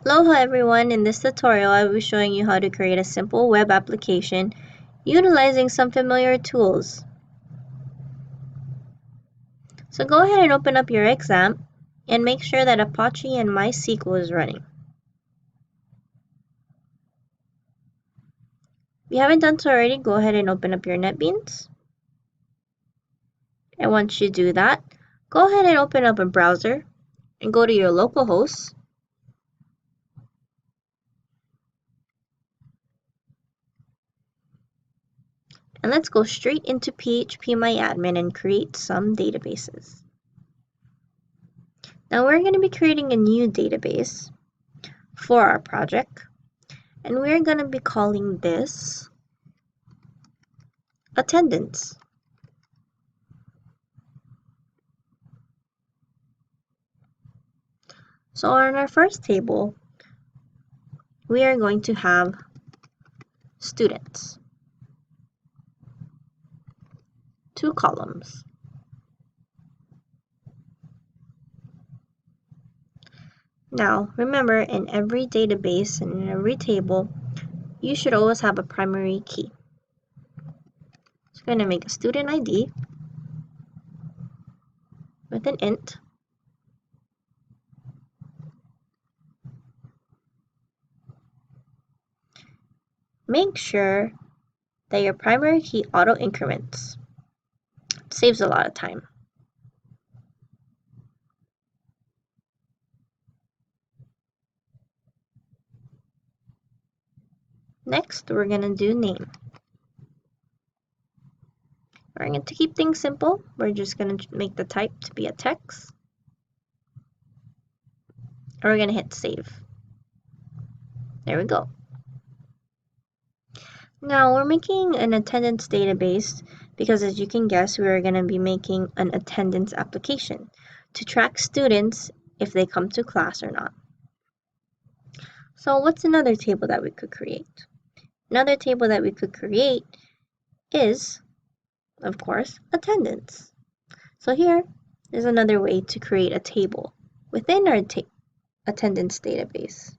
Aloha everyone, in this tutorial I will be showing you how to create a simple web application utilizing some familiar tools. So go ahead and open up your exam and make sure that Apache and MySQL is running. If you haven't done so already, go ahead and open up your NetBeans. And once you do that, go ahead and open up a browser and go to your local host. And let's go straight into phpMyAdmin and create some databases. Now we're going to be creating a new database for our project, and we're going to be calling this attendance. So on our first table, we are going to have students, 2 columns. Now, remember, in every database and in every table, you should always have a primary key. So we're going to make a student ID with an int. Make sure that your primary key auto increments. It saves a lot of time. Next, we're going to do name. We're going to keep things simple. We're just going to make the type to be a text. And we're going to hit save. There we go. Now we're making an attendance database because, as you can guess, we're going to be making an attendance application to track students if they come to class or not. So what's another table that we could create? Another table that we could create is, of course, attendance. So here is another way to create a table within our attendance database.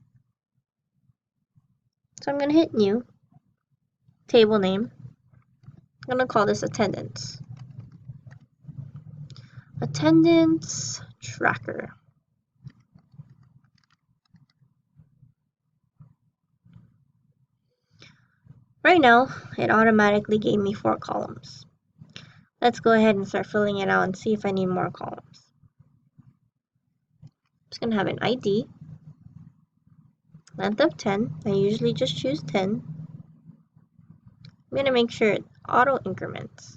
So I'm going to hit new, table name. I'm going to call this attendance. Attendance tracker. Right now, it automatically gave me 4 columns. Let's go ahead and start filling it out and see if I need more columns. I'm just going to have an ID, length of 10. I usually just choose 10. I'm going to make sure it auto increments.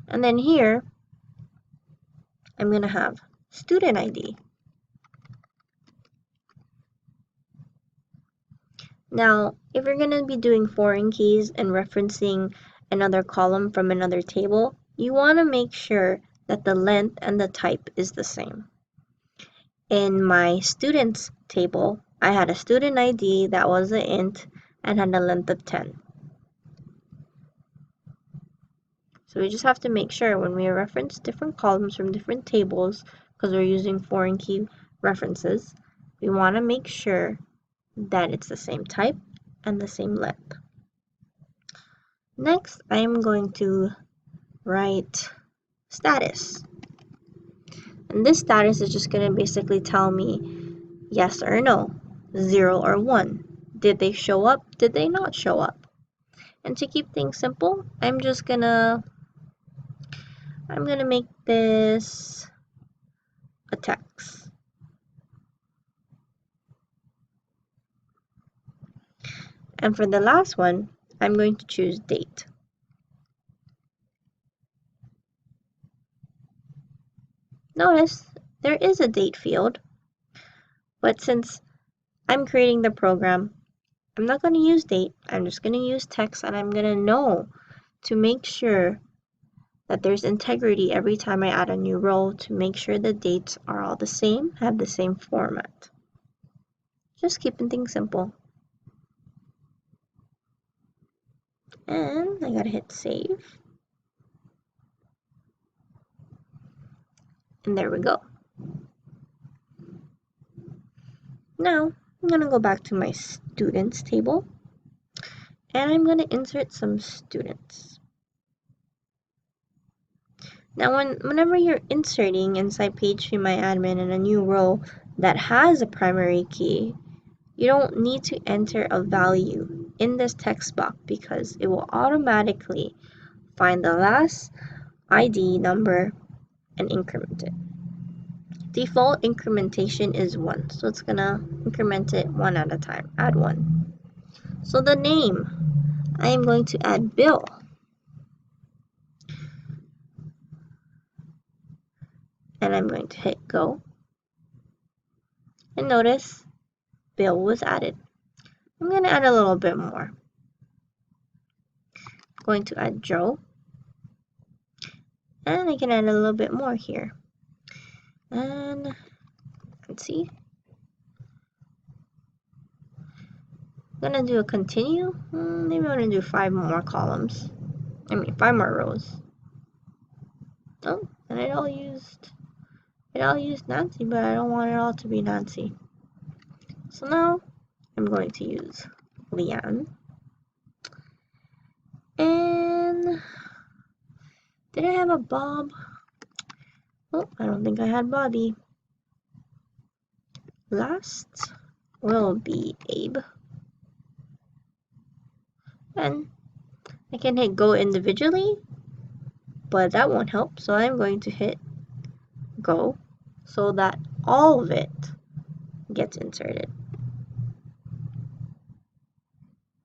And then here, I'm going to have student ID. Now, if you're going to be doing foreign keys and referencing another column from another table, you want to make sure that the length and the type is the same. In my students table, I had a student ID that was an int and had a length of 10. So we just have to make sure when we reference different columns from different tables, because we're using foreign key references, we want to make sure that it's the same type and the same length. Next, I am going to write status. And this status is just going to basically tell me yes or no, 0 or 1. Did they show up? Did they not show up? And to keep things simple, I'm gonna make this a text. And for the last one, I'm going to choose date. Notice there is a date field, but since I'm creating the program, I'm not going to use date. I'm just going to use text, and I'm going to know to make sure that there's integrity every time I add a new row to make sure the dates are all the same, have the same format. Just keeping things simple. And I gotta hit save. And there we go. Now, I'm going to go back to my students table, and I'm going to insert some students. Now, whenever you're inserting inside phpMyAdmin in a new row that has a primary key, you don't need to enter a value in this text box because it will automatically find the last ID number and increment it. Default incrementation is 1, so it's gonna increment it 1 at a time. Add 1. So the name, I am going to add Bill. And I'm going to hit go. And notice Bill was added. I'm going to add a little bit more. I'm going to add Joe. And I can add a little bit more here. And let's see. I'm going to do a continue. Maybe I'm going to do 5 more columns. 5 more rows. Oh, and it all used Nancy, but I don't want it all to be Nancy. So now I'm going to use Leanne. And did I have a Bob? Oh, I don't think I had Bobby. Last will be Abe. And I can hit go individually, but that won't help. So I'm going to hit go so that all of it gets inserted.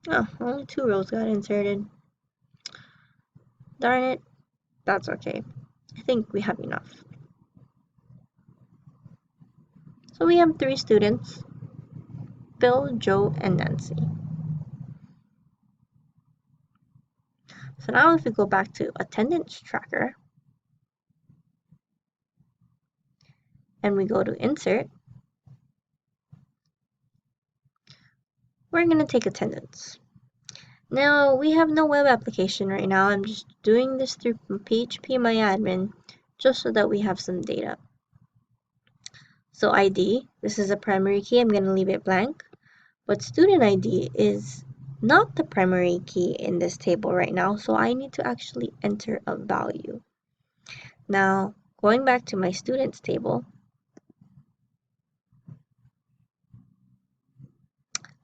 Oh, only 2 rows got inserted. Darn it. That's okay. I think we have enough. So we have 3 students, Bill, Joe, and Nancy. So now if we go back to attendance tracker, and we go to insert, we're going to take attendance. Now we have no web application right now. I'm just doing this through phpMyAdmin just so that we have some data. So ID, this is a primary key. I'm going to leave it blank. But student ID is not the primary key in this table right now, so I need to actually enter a value. Now, going back to my students table,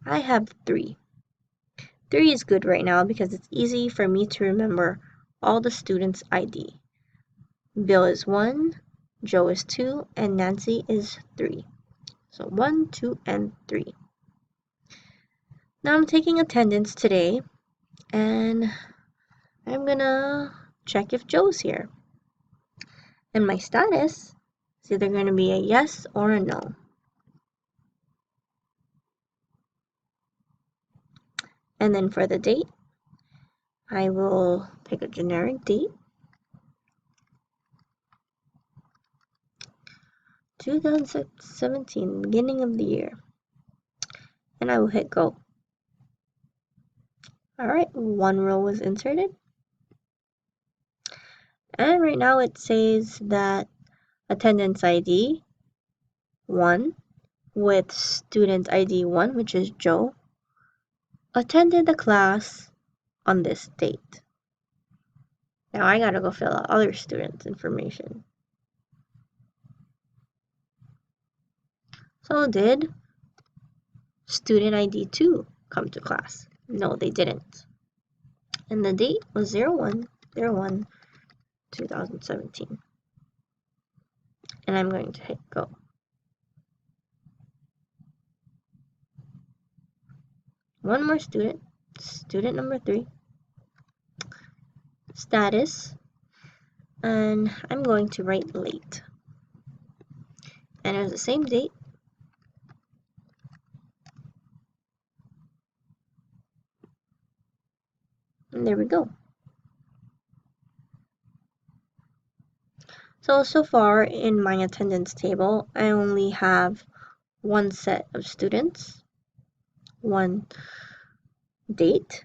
I have 3. 3 is good right now because it's easy for me to remember all the students' ID. Bill is 1, Joe is 2, and Nancy is 3. So 1, 2, and 3. Now I'm taking attendance today, and I'm gonna check if Joe's here. And my status is either going to be a yes or a no. And then for the date, I will pick a generic date. 2017, beginning of the year. And I will hit go. Alright, 1 row was inserted. And right now it says that attendance ID 1 with student ID 1, which is Joe, attended the class on this date. Now I gotta go fill out other students' information. So did student ID 2 come to class? No, they didn't. And the date was 01/01/2017. And I'm going to hit go. One more student, student number 3. Status, and I'm going to write late. And it was the same date. And there we go. So far in my attendance table, I only have 1 set of students, 1 date,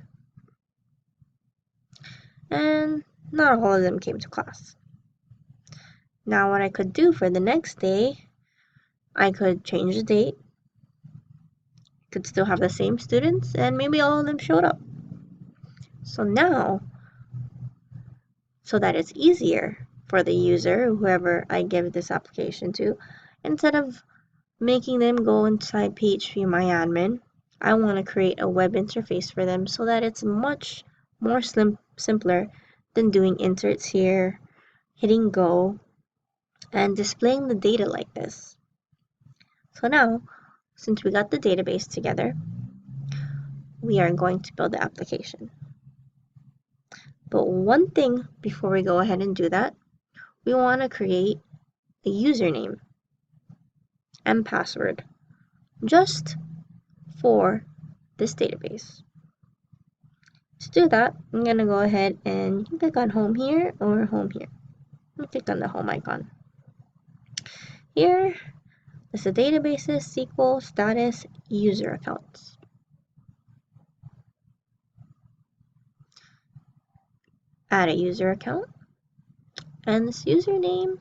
and not all of them came to class. Now what I could do for the next day, I could change the date, could still have the same students, and maybe all of them showed up. So now, so that it's easier for the user, whoever I give this application to, instead of making them go inside phpMyAdmin, I want to create a web interface for them so that it's much more simpler than doing inserts here, hitting go, and displaying the data like this. So now, since we got the database together, we are going to build the application. But one thing before we go ahead and do that, we want to create a username and password just for this database. To do that, I'm going to go ahead and click on home here or home here. I'll click on the home icon. Here is the databases, SQL, status, user accounts. Add a user account. And this username,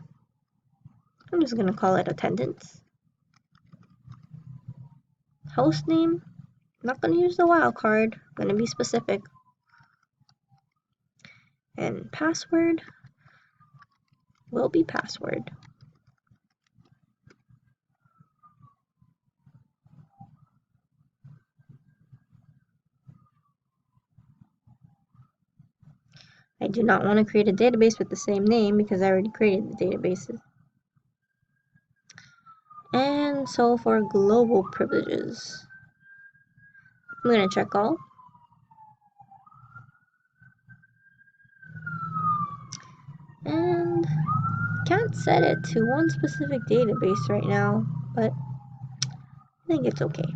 I'm just going to call it attendance. Host name, I'm not going to use the wildcard, I'm going to be specific. And password will be password. I do not want to create a database with the same name because I already created the databases. And so for global privileges, I'm going to check all. And can't set it to one specific database right now, but I think it's okay.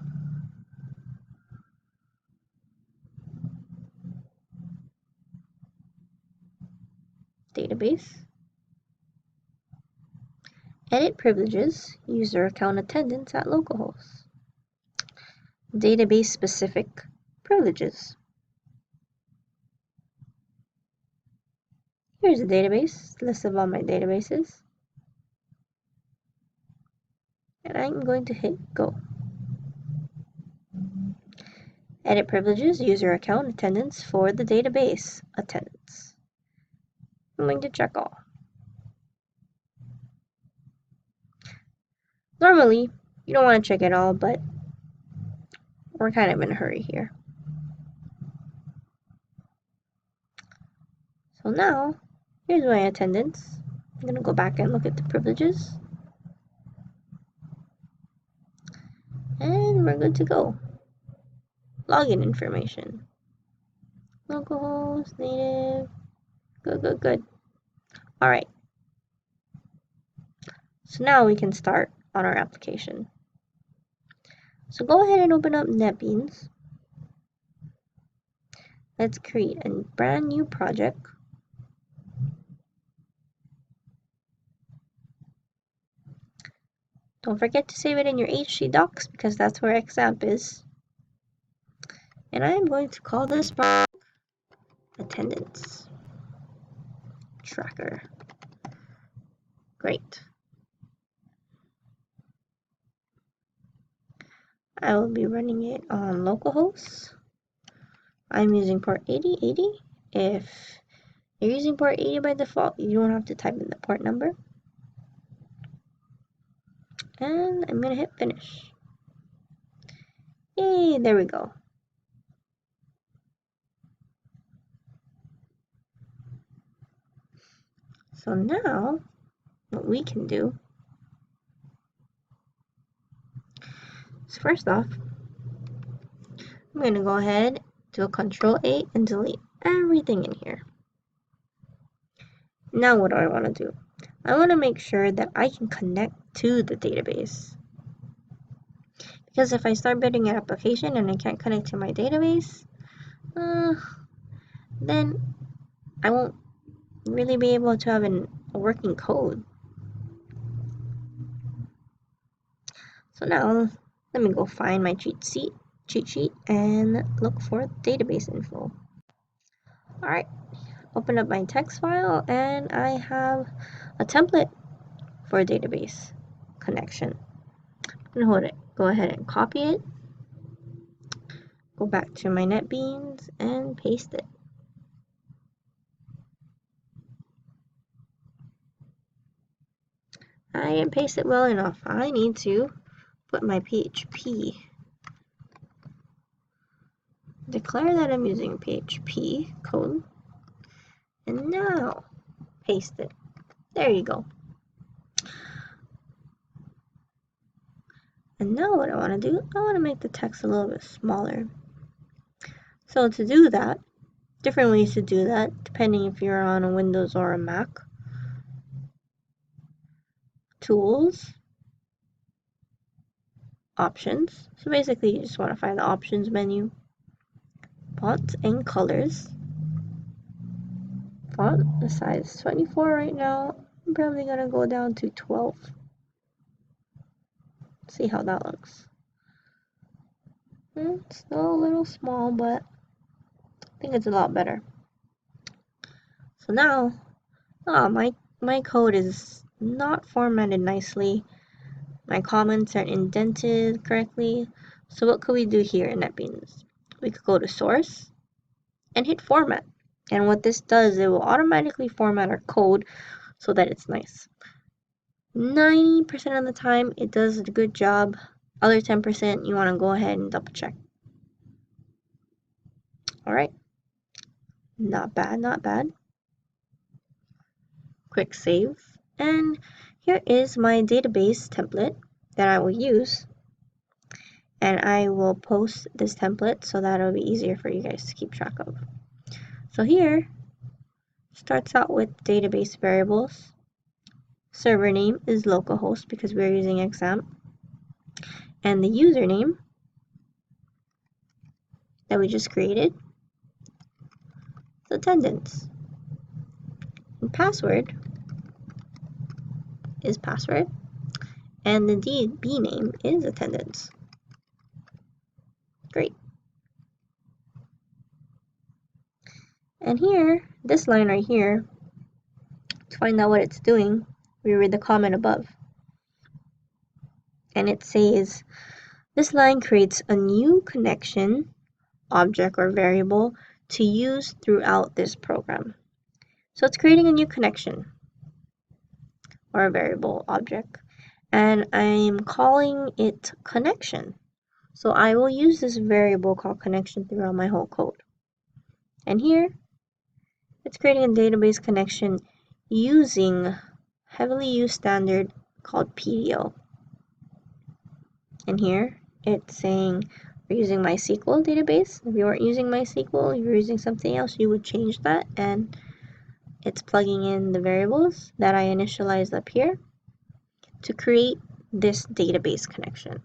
Database. Edit privileges, user account attendance at localhost. Database specific privileges. Here's a database, list of all my databases. And I'm going to hit go. Edit privileges, user account attendance for the database attendance. I'm going to check all. Normally, you don't want to check it all, but we're kind of in a hurry here. So now, here's my attendance. I'm going to go back and look at the privileges. And we're good to go. Login information. Localhost, native. Good. Alright. So now we can start on our application. So go ahead and open up NetBeans. Let's create a brand new project. Don't forget to save it in your HT docs because that's where XAMPP is. And I am going to call this project Attendance Tracker. Great. I will be running it on localhost. I'm using port 8080. If you're using port 80 by default, you don't have to type in the port number. And I'm going to hit finish. Yay, there we go. So now, what we can do is first off, I'm going to go ahead, do a Control-A and delete everything in here. Now what do I want to do? I want to make sure that I can connect to the database. Because if I start building an application and I can't connect to my database, then I won't really be able to have a working code. So now, let me go find my cheat sheet and look for database info. Alright, open up my text file and I have a template for a database connection. I'm going to go ahead and copy it go back to my NetBeans and paste it. I didn't paste it well enough. I need to put my PHP. Declare that I'm using PHP code. And now paste it. There you go. And now what I want to do, I want to make the text a little bit smaller. So to do that, different ways to do that, depending if you're on a Windows or a Mac. Tools, options. So basically you just want to find the options menu. Fonts and colors. Font, the size is 24 right now. I'm probably going to go down to 12. See how that looks. It's still a little small, but I think it's a lot better. So now, my code is not formatted nicely. My comments aren't indented correctly. So what could we do here in NetBeans? We could go to source and hit format. And what this does, it will automatically format our code so that it's nice. 90% of the time, it does a good job. Other 10%, you want to go ahead and double check. Alright. Not bad, not bad. Quick save. And here is my database template that I will use. And I will post this template so that it'll be easier for you guys to keep track of. So here, starts out with database variables. Server name is localhost because we're using XAMPP. And the username that we just created is attendance. And password is password. And the DB name is attendance. Great. And here, this line right here, to find out what it's doing, we read the comment above. And it says, this line creates a new connection, object or variable, to use throughout this program. So it's creating a new connection, or a variable object. And I'm calling it connection. So I will use this variable called connection throughout my whole code. And here, it's creating a database connection using heavily used standard called PDO. And here, it's saying we're using MySQL database. If you weren't using MySQL, you were using something else, you would change that. And it's plugging in the variables that I initialized up here to create this database connection.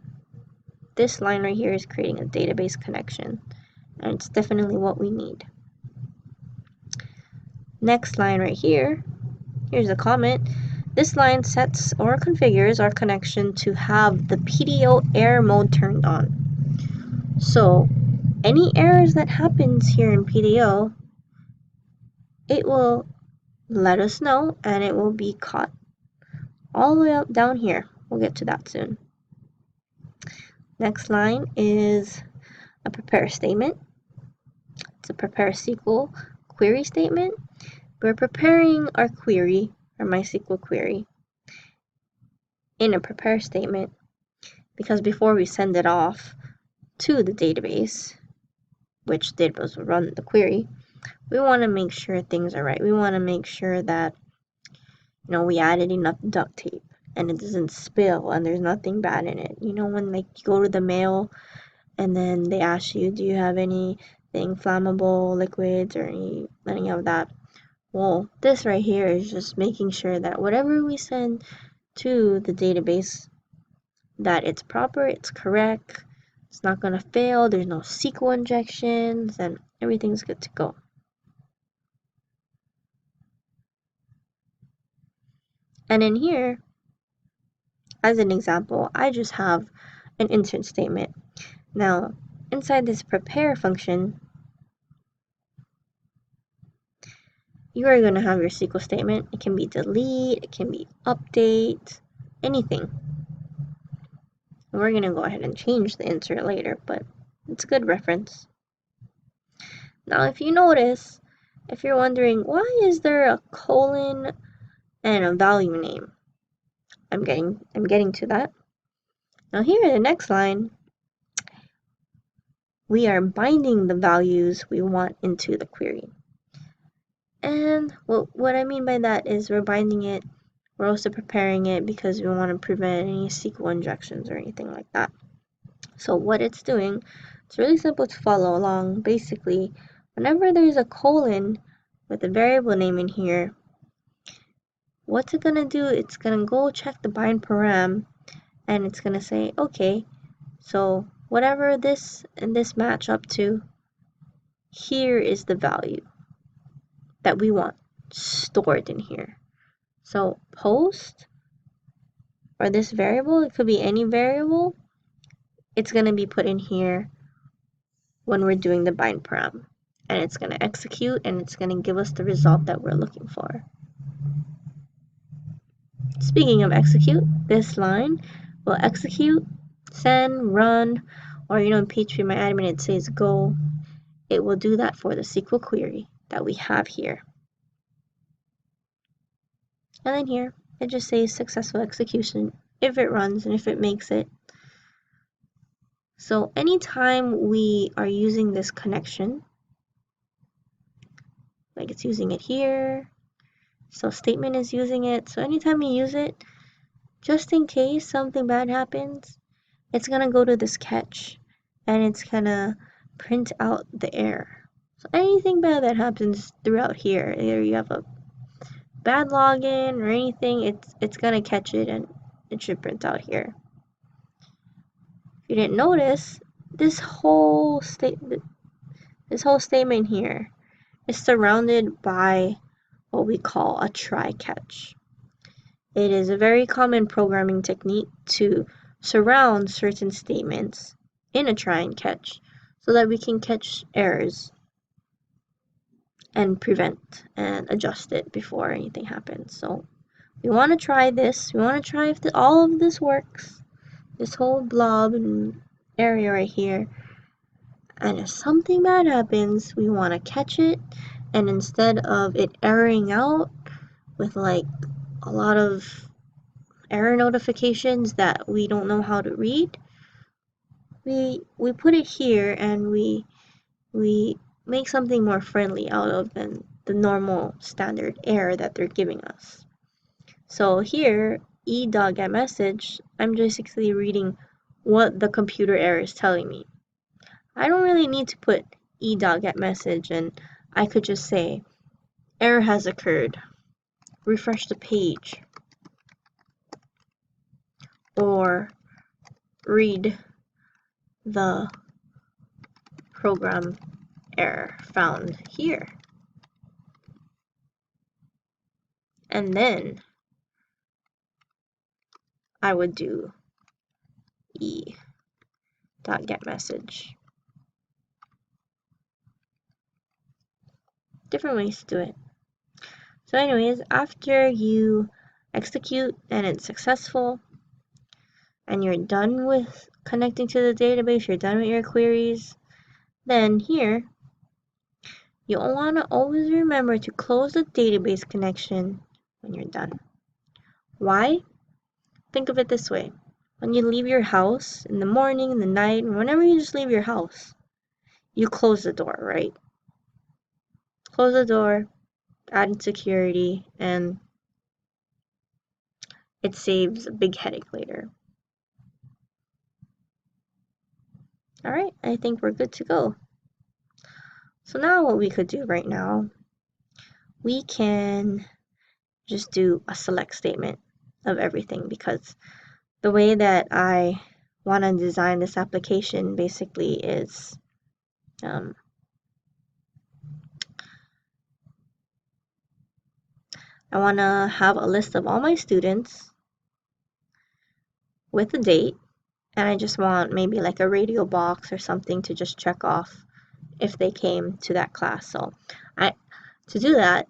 This line right here is creating a database connection, and it's definitely what we need. Next line right here, here's a comment. This line sets or configures our connection to have the PDO error mode turned on. So any errors that happens here in PDO, it will let us know and it will be caught all the way up down here. We'll get to that soon. Next line is a prepare statement. It's a prepare SQL query statement. We're preparing our query, our MySQL query, in a prepare statement because before we send it off to the database, which did was run the query, we want to make sure things are right. We want to make sure that we added enough duct tape and it doesn't spill and there's nothing bad in it. When you go to the mail and then they ask you, do you have anything flammable, liquids, or any of that? Well, this right here is just making sure that whatever we send to the database, that it's proper, it's correct, it's not going to fail, there's no SQL injections, and everything's good to go. And in here, as an example, I just have an insert statement. Now, inside this prepare function, you are going to have your SQL statement. It can be delete, it can be update, anything. We're going to go ahead and change the insert later, but It's a good reference. Now, if you notice, if you're wondering, why is there a colon and a value name? I'm getting to that. Now here in the next line, we are binding the values we want into the query. And what I mean by that is we're binding it, we're also preparing it because we want to prevent any SQL injections or anything like that. So what it's doing, it's really simple to follow along. Basically, whenever there's a colon with a variable name in here, what's it gonna do? It's gonna go check the bind param, and it's gonna say, okay, so whatever this and this match up to, here is the value that we want stored in here. So post, or this variable, it could be any variable, it's gonna be put in here when we're doing the bind param, and it's gonna execute, and it's gonna give us the result that we're looking for. Speaking of execute, this line will execute, send, run, or in phpMyAdmin it says go. It will do that for the SQL query that we have here. And then here, it just says successful execution if it runs and if it makes it. So anytime we are using this connection, like it's using it here, so statement is using it. So anytime you use it, just in case something bad happens, it's gonna go to this catch and it's gonna print out the error. So anything bad that happens throughout here, either you have a bad login or anything, it's gonna catch it and it should print out here. If you didn't notice, this whole statement here is surrounded by what we call a try catch. It is a very common programming technique to surround certain statements in a try and catch so that we can catch errors and prevent and adjust it before anything happens. So we want to try this. We want to try if all of this works, this whole blob and area right here. And if something bad happens, we want to catch it, and instead of it erroring out with like a lot of error notifications that we don't know how to read, we put it here and we make something more friendly out of than the normal standard error that they're giving us. So here, e.getMessage, I'm basically reading what the computer error is telling me. I don't really need to put e.getMessage, and I could just say, error has occurred, refresh the page, or read the program error found here. And then I would do e.getMessage. Different ways to do it. So anyways, after you execute and it's successful and you're done with connecting to the database, you're done with your queries, then here you'll want to always remember to close the database connection when you're done. Why? Think of it this way. When you leave your house in the morning, in the night, whenever you just leave your house, you close the door, right? Close the door, add security, and it saves a big headache later. Alright, I think we're good to go. So now what we could do right now, we can just do a select statement of everything, because the way that I want to design this application basically is I want to have a list of all my students with a date, and I just want maybe like a radio box or something to just check off if they came to that class. So to do that,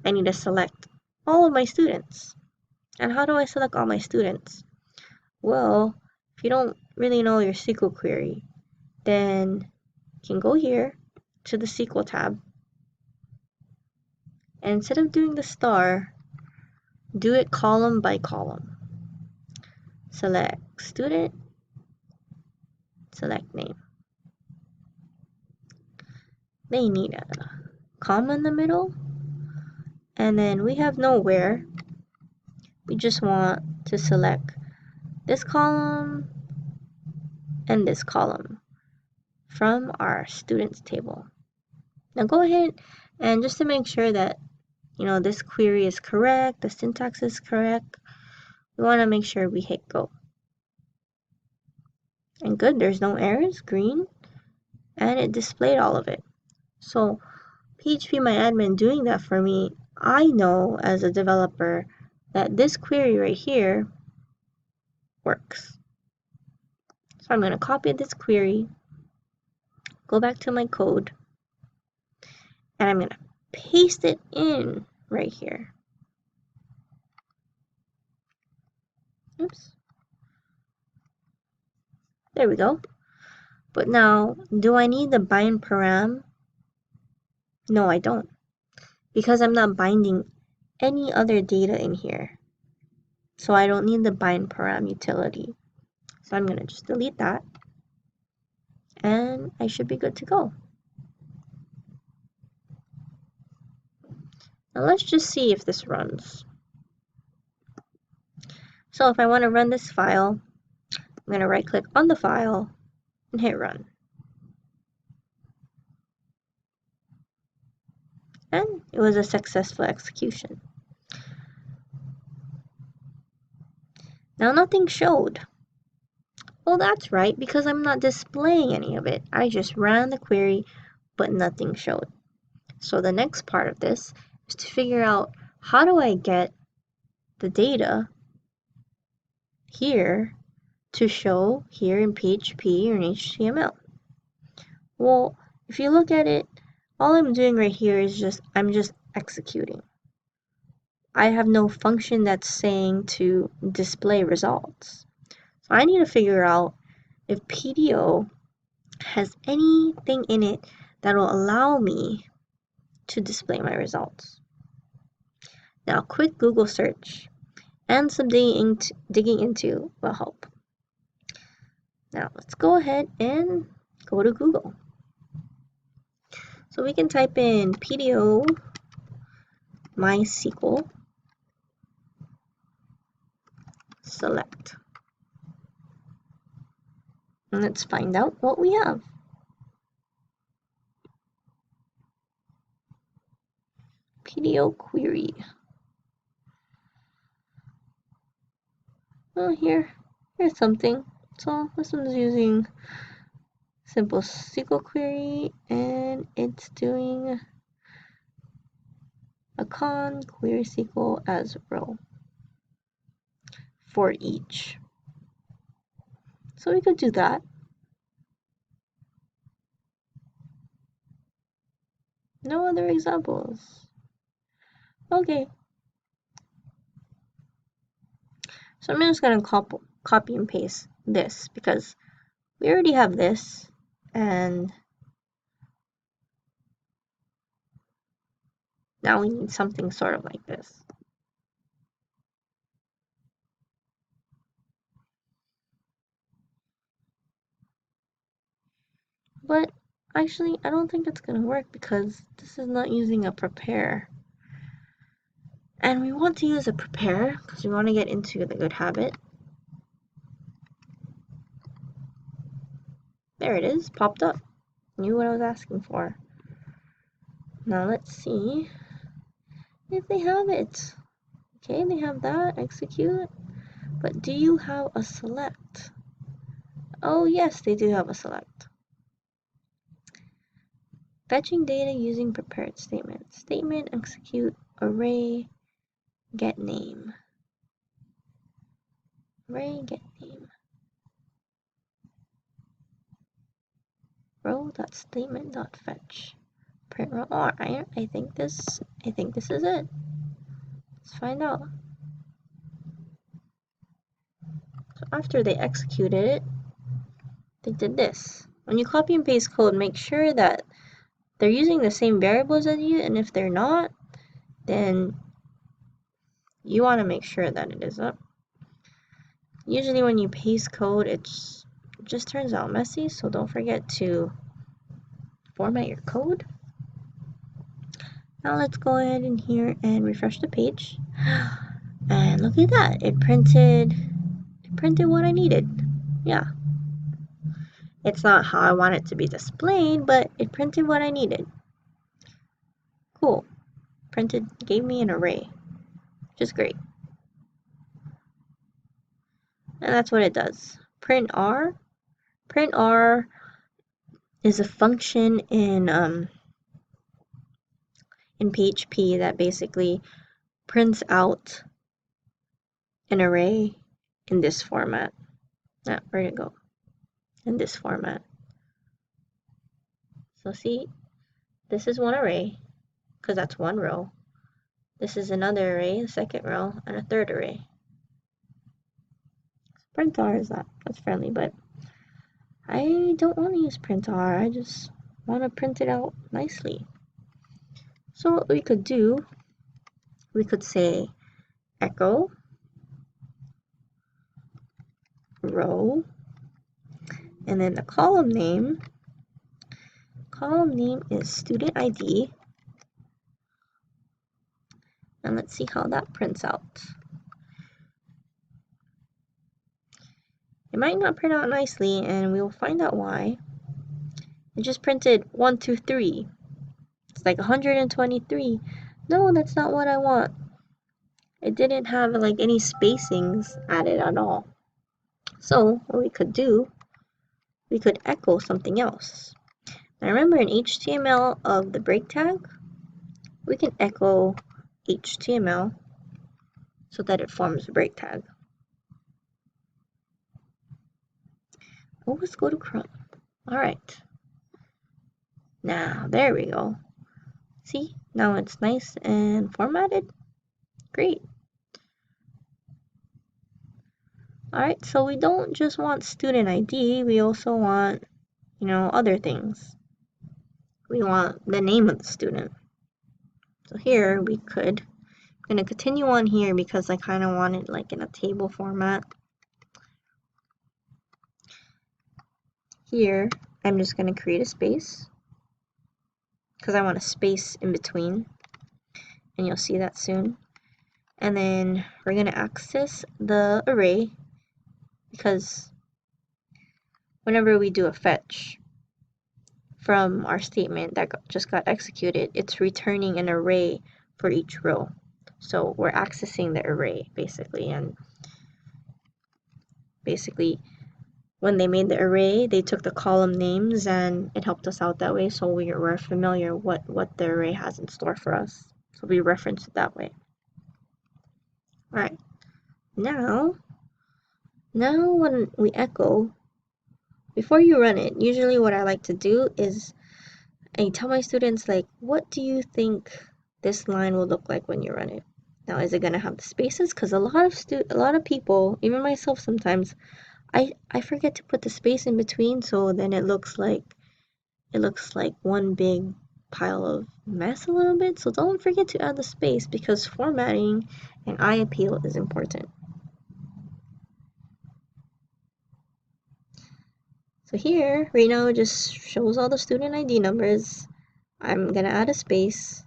I need to select all of my students. And how do I select all my students? Well, if you don't really know your SQL query, then you can go here to the SQL tab, and instead of doing the star, do it column by column. Select student, select name. They need a comma in the middle, and then we have nowhere. We just want to select this column and this column from our students table. Now go ahead and just to make sure that this query is correct, the syntax is correct, we want to make sure we hit go. And good, there's no errors, green, and it displayed all of it. So phpMyAdmin doing that for me, I know as a developer that this query right here works. So I'm going to copy this query, go back to my code, and I'm going to paste it in right here. Oops. There we go. But now, do I need the bind param? No, I don't. Because I'm not binding any other data in here. So I don't need the bind param utility. So I'm going to just delete that. And I should be good to go. Now let's just see if this runs. So if I want to run this file, I'm going to right click on the file and hit run. And it was a successful execution. Now nothing showed. Well, that's right, because I'm not displaying any of it. I just ran the query, but nothing showed. So the next part of this is to figure out how do I get the data here to show here in PHP or in HTML. Well, if you look at it, all I'm doing right here is I'm just executing. I have no function that's saying to display results. So I need to figure out if PDO has anything in it that will allow me to display my results. Now, quick Google search and some digging into will help. Now, let's go ahead and go to Google. So we can type in PDO MySQL select. And let's find out what we have. PDO query. Well, here's something. So this one's using simple SQL query, and it's doing a con query SQL as row for each. So we could do that. No other examples. Okay. So I'm just going to copy and paste this because we already have this, and now we need something sort of like this. But actually, I don't think it's going to work because this is not using a prepare. And we want to use a prepare because we want to get into the good habit. There it is, popped up. Knew what I was asking for. Now let's see if they have it. Okay, they have that, execute. But do you have a select? Oh yes, they do have a select. Fetching data using prepared statement. Statement, execute, array, get name. Array, get name. Row.statement.fetch. Print row. Oh, I think this is it. Let's find out. So after they executed it, they did this. when you copy and paste code, make sure that they're using the same variables as you, and if they're not, then you want to make sure that it is up. Usually when you paste code, it just turns out messy, so don't forget to format your code. Now let's go ahead in here and refresh the page. And look at that, it printed what I needed. Yeah. It's not how I want it to be displayed, but it printed what I needed. Cool. Gave me an array, which is great. And that's what it does. Print R. Print R is a function in PHP that basically prints out an array in this format. Where'd it go? In this format. So see, this is one array, because that's one row. This is another array, a second row, and a third array. Print R is that's friendly, but I don't want to use print R. I just want to print it out nicely. So what we could do, we could say echo row, and then the column name is student ID, and let's see how that prints out. It might not print out nicely, and we will find out why. It just printed 1, 2, 3. It's like 123. No, that's not what I want. It didn't have like any spacings added at all. So what we could do, we could echo something else. Now remember in HTML of the break tag, we can echo HTML so that it forms a break tag. Oh, let's go to Chrome. Alright. Now, there we go. See, now it's nice and formatted. Great. Alright, so we don't just want student ID, we also want, other things. We want the name of the student. So here I'm gonna continue on here because I kind of want it like in a table format. Here, I'm just gonna create a space because I want a space in between, and you'll see that soon. And then we're gonna access the array because whenever we do a fetch from our statement that just got executed, it's returning an array for each row. So we're accessing the array basically, and basically when they made the array, they took the column names and it helped us out that way, so we're familiar what the array has in store for us. So we reference it that way. Alright, now when we echo, before you run it, usually what I like to do is I tell my students, like, what do you think this line will look like when you run it? Now, is it going to have the spaces? Because a lot of people, even myself sometimes, I forget to put the space in between, so then it looks like one big pile of mess a little bit. So don't forget to add the space because formatting and eye appeal is important. So here, right now, it just shows all the student ID numbers. I'm gonna add a space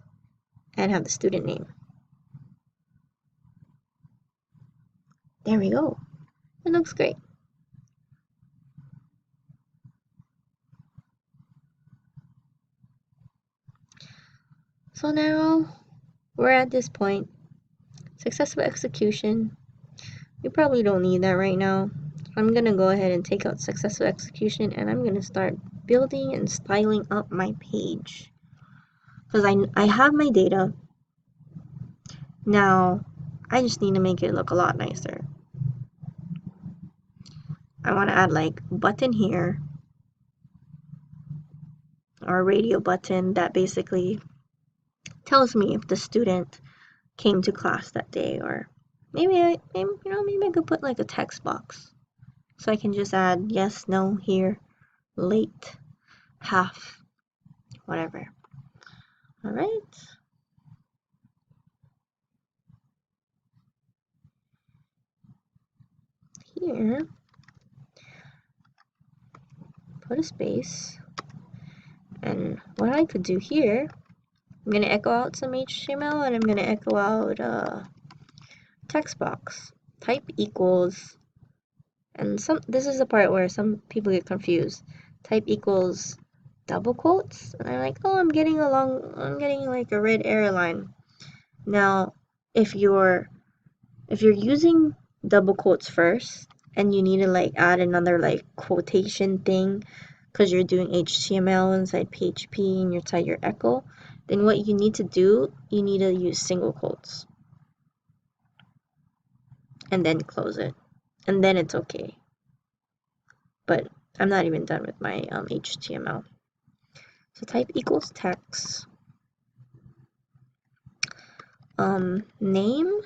and have the student name. There we go. It looks great. So now we're at this point. Successful execution. We probably don't need that right now. I'm gonna go ahead and take out successful execution, and I'm gonna start building and styling up my page. Because I have my data. Now I just need to make it look a lot nicer. I want to add like a button here, or a radio button that basically tells me if the student came to class that day, or maybe I could put like a text box, so I can just add yes, no here, late, half, whatever. All right. Here, put a space. And what I could do here, I'm going to echo out some HTML and I'm going to echo out a text box. Type equals, and this is the part where some people get confused. Type equals double quotes, and I'm like, oh, I'm getting like a red error line. Now, if you're using double quotes first and you need to like add another like quotation thing because you're doing HTML inside PHP and you're inside your echo, then what you need to do, you need to use single quotes and then close it, and then it's okay. But I'm not even done with my HTML. So type equals text. Name,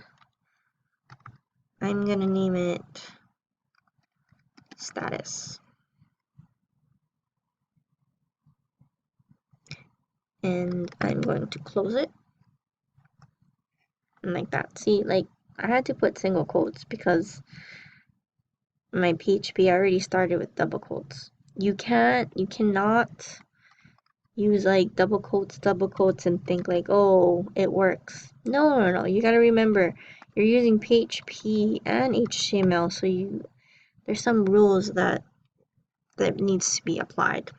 I'm gonna name it status. And I'm going to close it. And like that. See, like I had to put single quotes because my PHP already started with double quotes. You cannot use like double quotes and think like, oh, it works. No. You gotta remember, you're using PHP and HTML, so there's some rules that needs to be applied.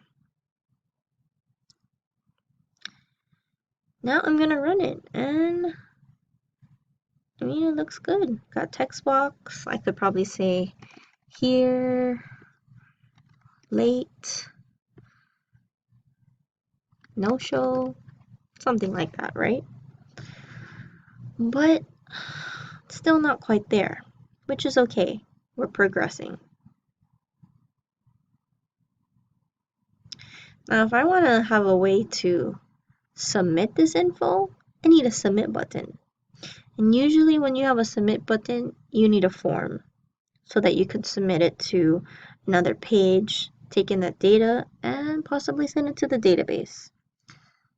Now I'm gonna run it, and I mean, it looks good. Got text box. I could probably say here, late, no show, something like that, right? But still not quite there, which is okay. We're progressing. Now, if I want to have a way to submit this info, I need a submit button. And usually when you have a submit button, you need a form so that you could submit it to another page, take in that data, and possibly send it to the database.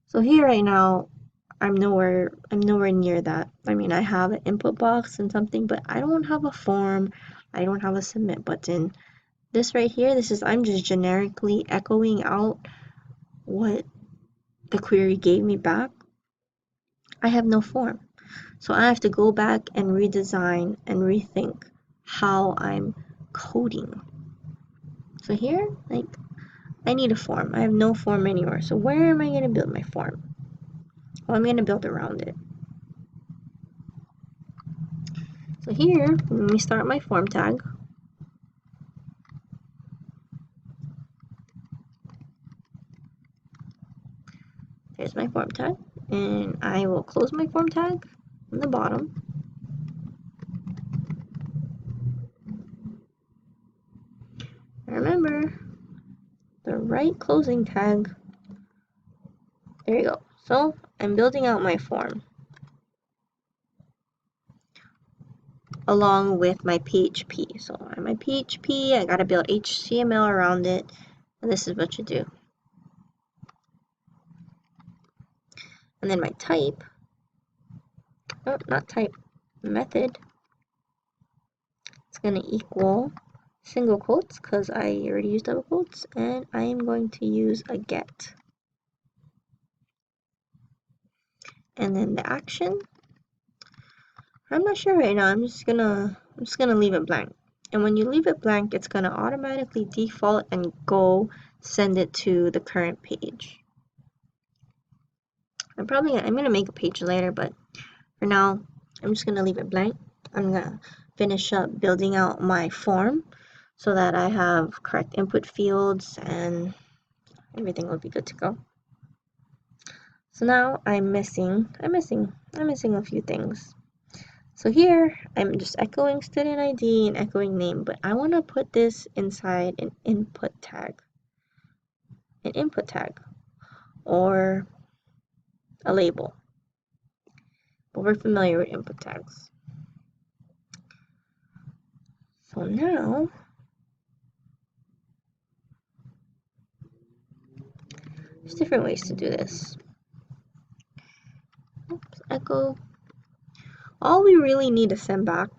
So here right now, I'm nowhere near that. I mean, I have an input box and something, but I don't have a form. I don't have a submit button. This right here, I'm just generically echoing out what the query gave me back. I have no form. So I have to go back and redesign and rethink how I'm coding. So here, like, I need a form. I have no form anywhere. So where am I going to build my form? Well, I'm going to build around it. So here, let me start my form tag. Here's my form tag, and I will close my form tag on the bottom. Remember, the right closing tag. There you go. So I'm building out my form along with my PHP. So on my PHP, I gotta build HTML around it, and this is what you do. And then my type, method, it's gonna equal single quotes because I already used double quotes, and I am going to use a get. And then the action, I'm not sure right now. I'm just gonna leave it blank. And when you leave it blank, it's gonna automatically default and go send it to the current page. I'm gonna make a page later, but for now, I'm just gonna leave it blank. I'm gonna finish up building out my form so that I have correct input fields and everything will be good to go. So now I'm missing a few things. So here I'm just echoing student ID and echoing name, but I want to put this inside an input tag or a label. But we're familiar with input tags. So now There's different ways to do this. Oops, echo. All we really need to send back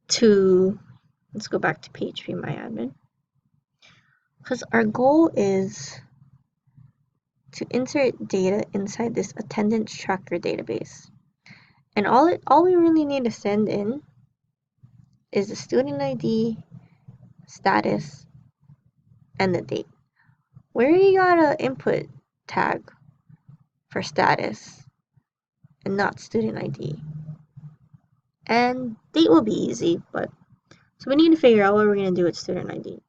to, let's go back to phpMyAdmin, because our goal is to insert data inside this attendance tracker database. And all we really need to send in is the student ID, status, and the date. We already got an input tag for status and not student ID. And date will be easy, but so we need to figure out what we're going to do with student ID.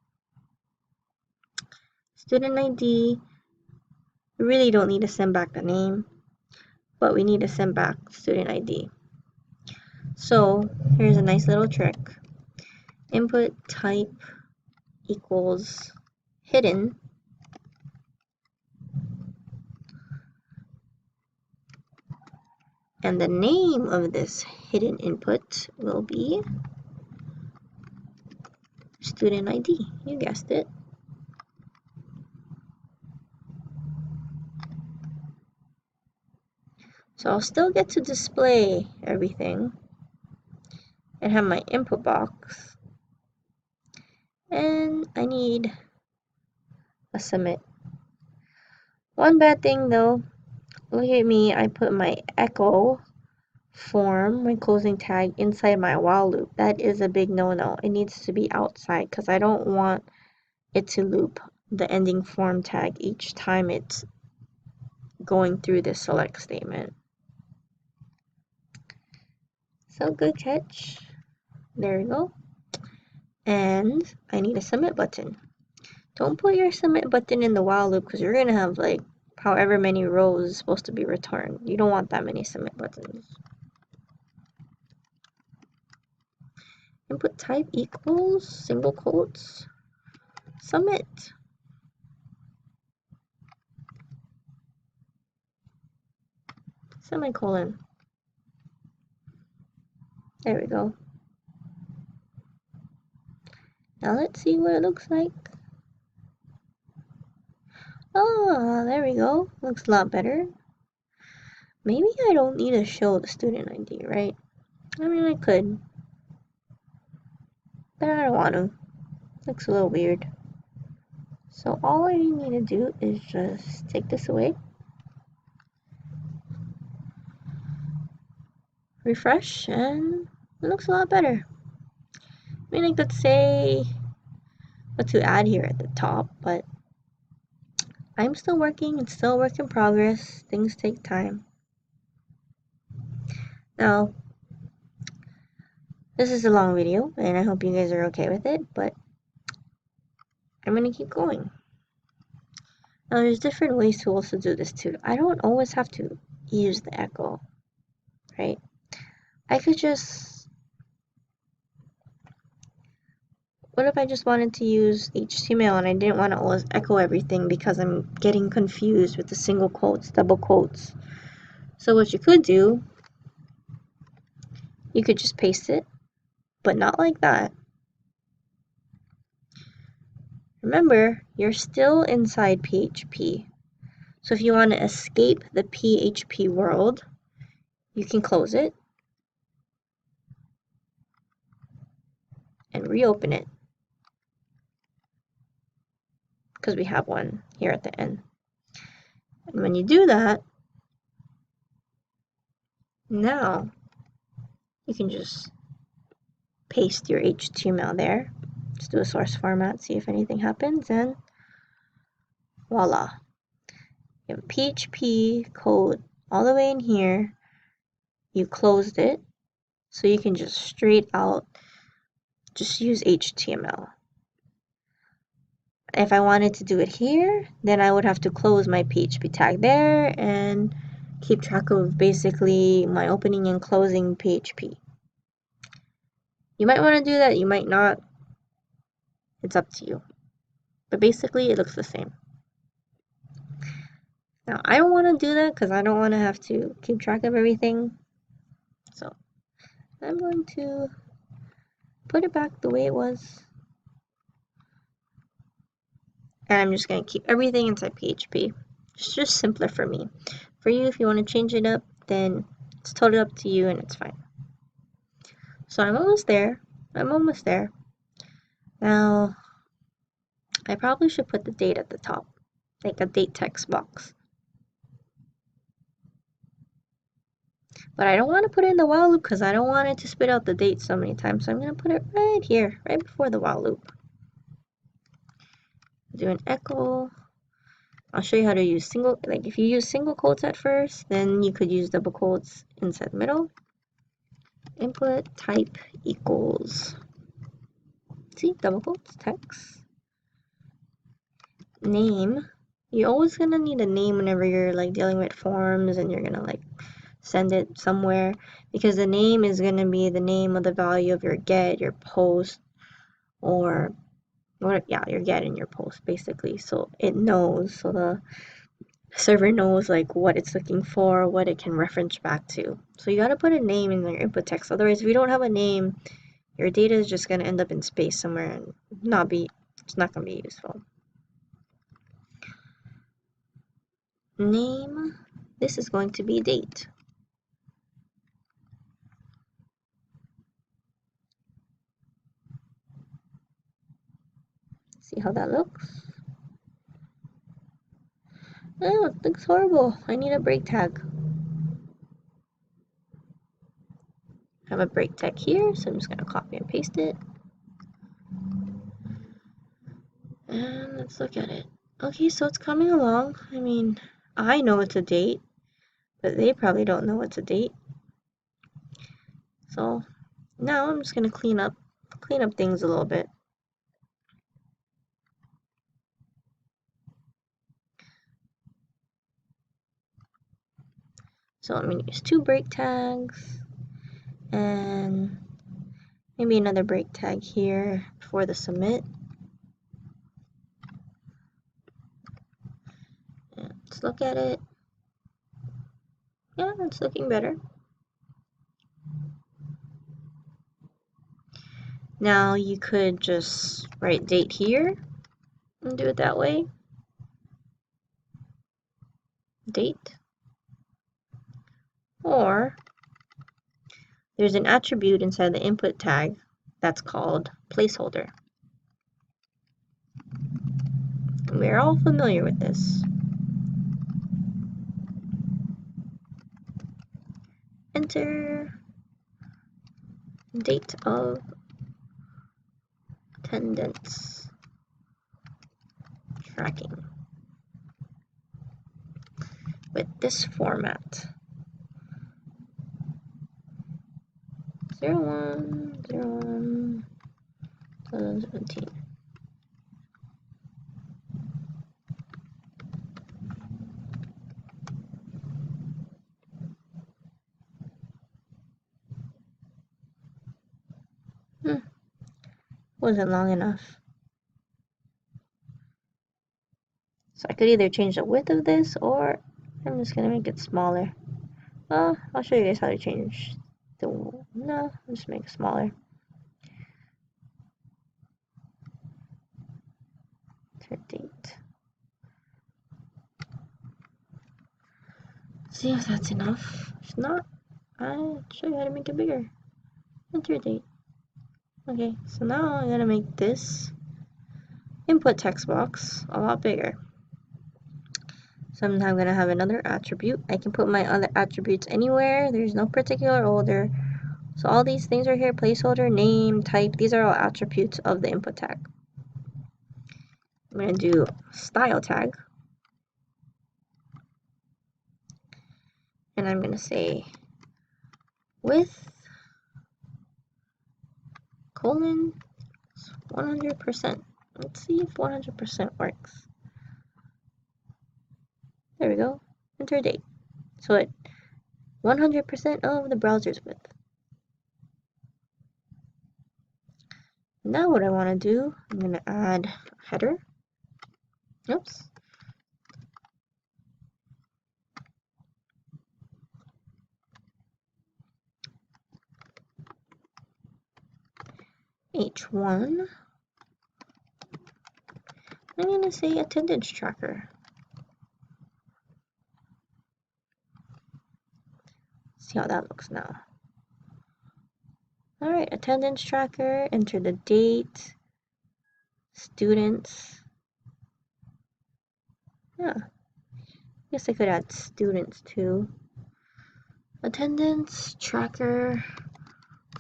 Student ID, we really don't need to send back the name, but we need to send back student ID. So here's a nice little trick. Input type equals hidden, and the name of this hidden input will be student ID. You guessed it. So I'll still get to display everything and have my input box. And I need a submit. One bad thing though, look at me, I put my echo form, my closing tag, inside my while loop. That is a big no-no. It needs to be outside because I don't want it to loop the ending form tag each time it's going through the select statement. So good catch. There we go. And I need a submit button. Don't put your submit button in the while loop because you're going to have like however many rows is supposed to be returned. You don't want that many submit buttons. Input type equals single quotes submit. Semicolon. There we go. Now let's see what it looks like. Oh, there we go. Looks a lot better. Maybe I don't need to show the student ID, right? I mean, I could. But I don't want to. Looks a little weird. So all I need to do is just take this away. Refresh, and it looks a lot better. I mean, I could say what to add here at the top, but I'm still working. It's still a work in progress. Things take time. Now, this is a long video, and I hope you guys are okay with it, but I'm going to keep going. Now, there's different ways to also do this too. I don't always have to use the echo, right? I could just, what if I just wanted to use HTML and I didn't want to always echo everything because I'm getting confused with the single quotes, double quotes. So what you could do, you could just paste it, but not like that. Remember, you're still inside PHP. So if you want to escape the PHP world, you can close it and reopen it, because we have one here at the end. And when you do that, now you can just paste your HTML there. Just do a source format, see if anything happens, and voila. You have PHP code all the way in here. You closed it, so you can just straight out just use HTML. If I wanted to do it here, then I would have to close my PHP tag there and keep track of basically my opening and closing PHP. You might want to do that, you might not. It's up to you. But basically, it looks the same. Now, I don't want to do that because I don't want to have to keep track of everything. So, I'm going to put it back the way it was. And I'm just going to keep everything inside PHP. It's just simpler for me. For you, if you want to change it up, then it's totally up to you and it's fine. So I'm almost there. Now, I probably should put the date at the top, like a date text box. But I don't want to put it in the while loop because I don't want it to spit out the date so many times. So I'm going to put it right here, right before the while loop. Do an echo. I'll show you how to use single, like if you use single quotes at first, then you could use double quotes inside the middle. Input type equals, see, double quotes, text. Name. You're always gonna need a name whenever you're like dealing with forms and you're gonna like send it somewhere, because the name is gonna be the name of the value of your get, your post, or what, yeah, your get and your post basically. So it knows, so the server knows like what it's looking for, what it can reference back to. So you gotta put a name in your input text. Otherwise, if you don't have a name, your data is just gonna end up in space somewhere and it's not gonna be useful. Name, this is going to be date. See how that looks? Oh, it looks horrible. I need a break tag. I have a break tag here, so I'm just gonna copy and paste it. And let's look at it. Okay, so it's coming along. I mean, I know it's a date, but they probably don't know it's a date. So now I'm just gonna clean up things a little bit. So I'm gonna use 2 break tags and maybe another break tag here for the submit. And let's look at it. Yeah, it's looking better. Now you could just write date here and do it that way. Date. Or there's an attribute inside the input tag that's called placeholder. And we're all familiar with this. Enter date of attendance tracking with this format. 01/01/2017. Wasn't long enough. So I could either change the width of this, or I'm just gonna make it smaller. I'll show you guys how to change the, no, I'll just make it smaller. Enter date. See if that's enough. If not, I'll show you how to make it bigger. Enter date. Okay, so now I'm gonna make this input text box a lot bigger. So I'm now gonna have another attribute. I can put my other attributes anywhere. There's no particular order. So all these things are here: placeholder, name, type. These are all attributes of the input tag. I'm gonna do style tag. And I'm gonna say width colon 100%. Let's see if 100% works. There we go. Enter date. So it 100% of the browser's width. Now what I want to do, I'm going to add a header. Oops. H1 I'm gonna say attendance tracker. See how that looks now. Alright, attendance tracker, enter the date, students. Yeah, guess I could add students too. Attendance tracker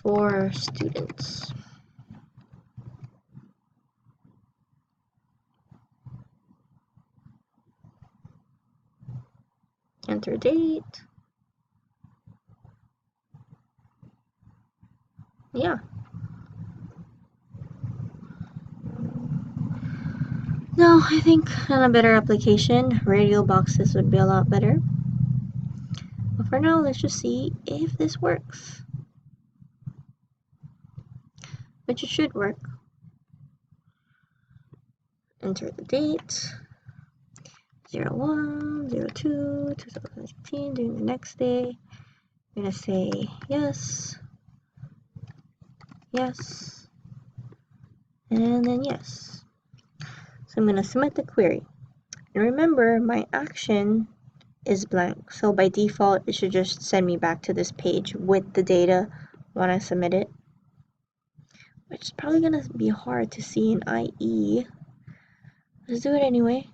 for students. Enter date. Yeah. Now, I think on a better application, radio boxes would be a lot better. But for now, let's just see if this works. Which it should work. Enter the date. 01/02/2018, during the next day. I'm gonna say yes, yes, and then yes. So I'm gonna submit the query. And remember, my action is blank. So by default, it should just send me back to this page with the data when I submit it. Which is probably gonna be hard to see in IE. Let's do it anyway.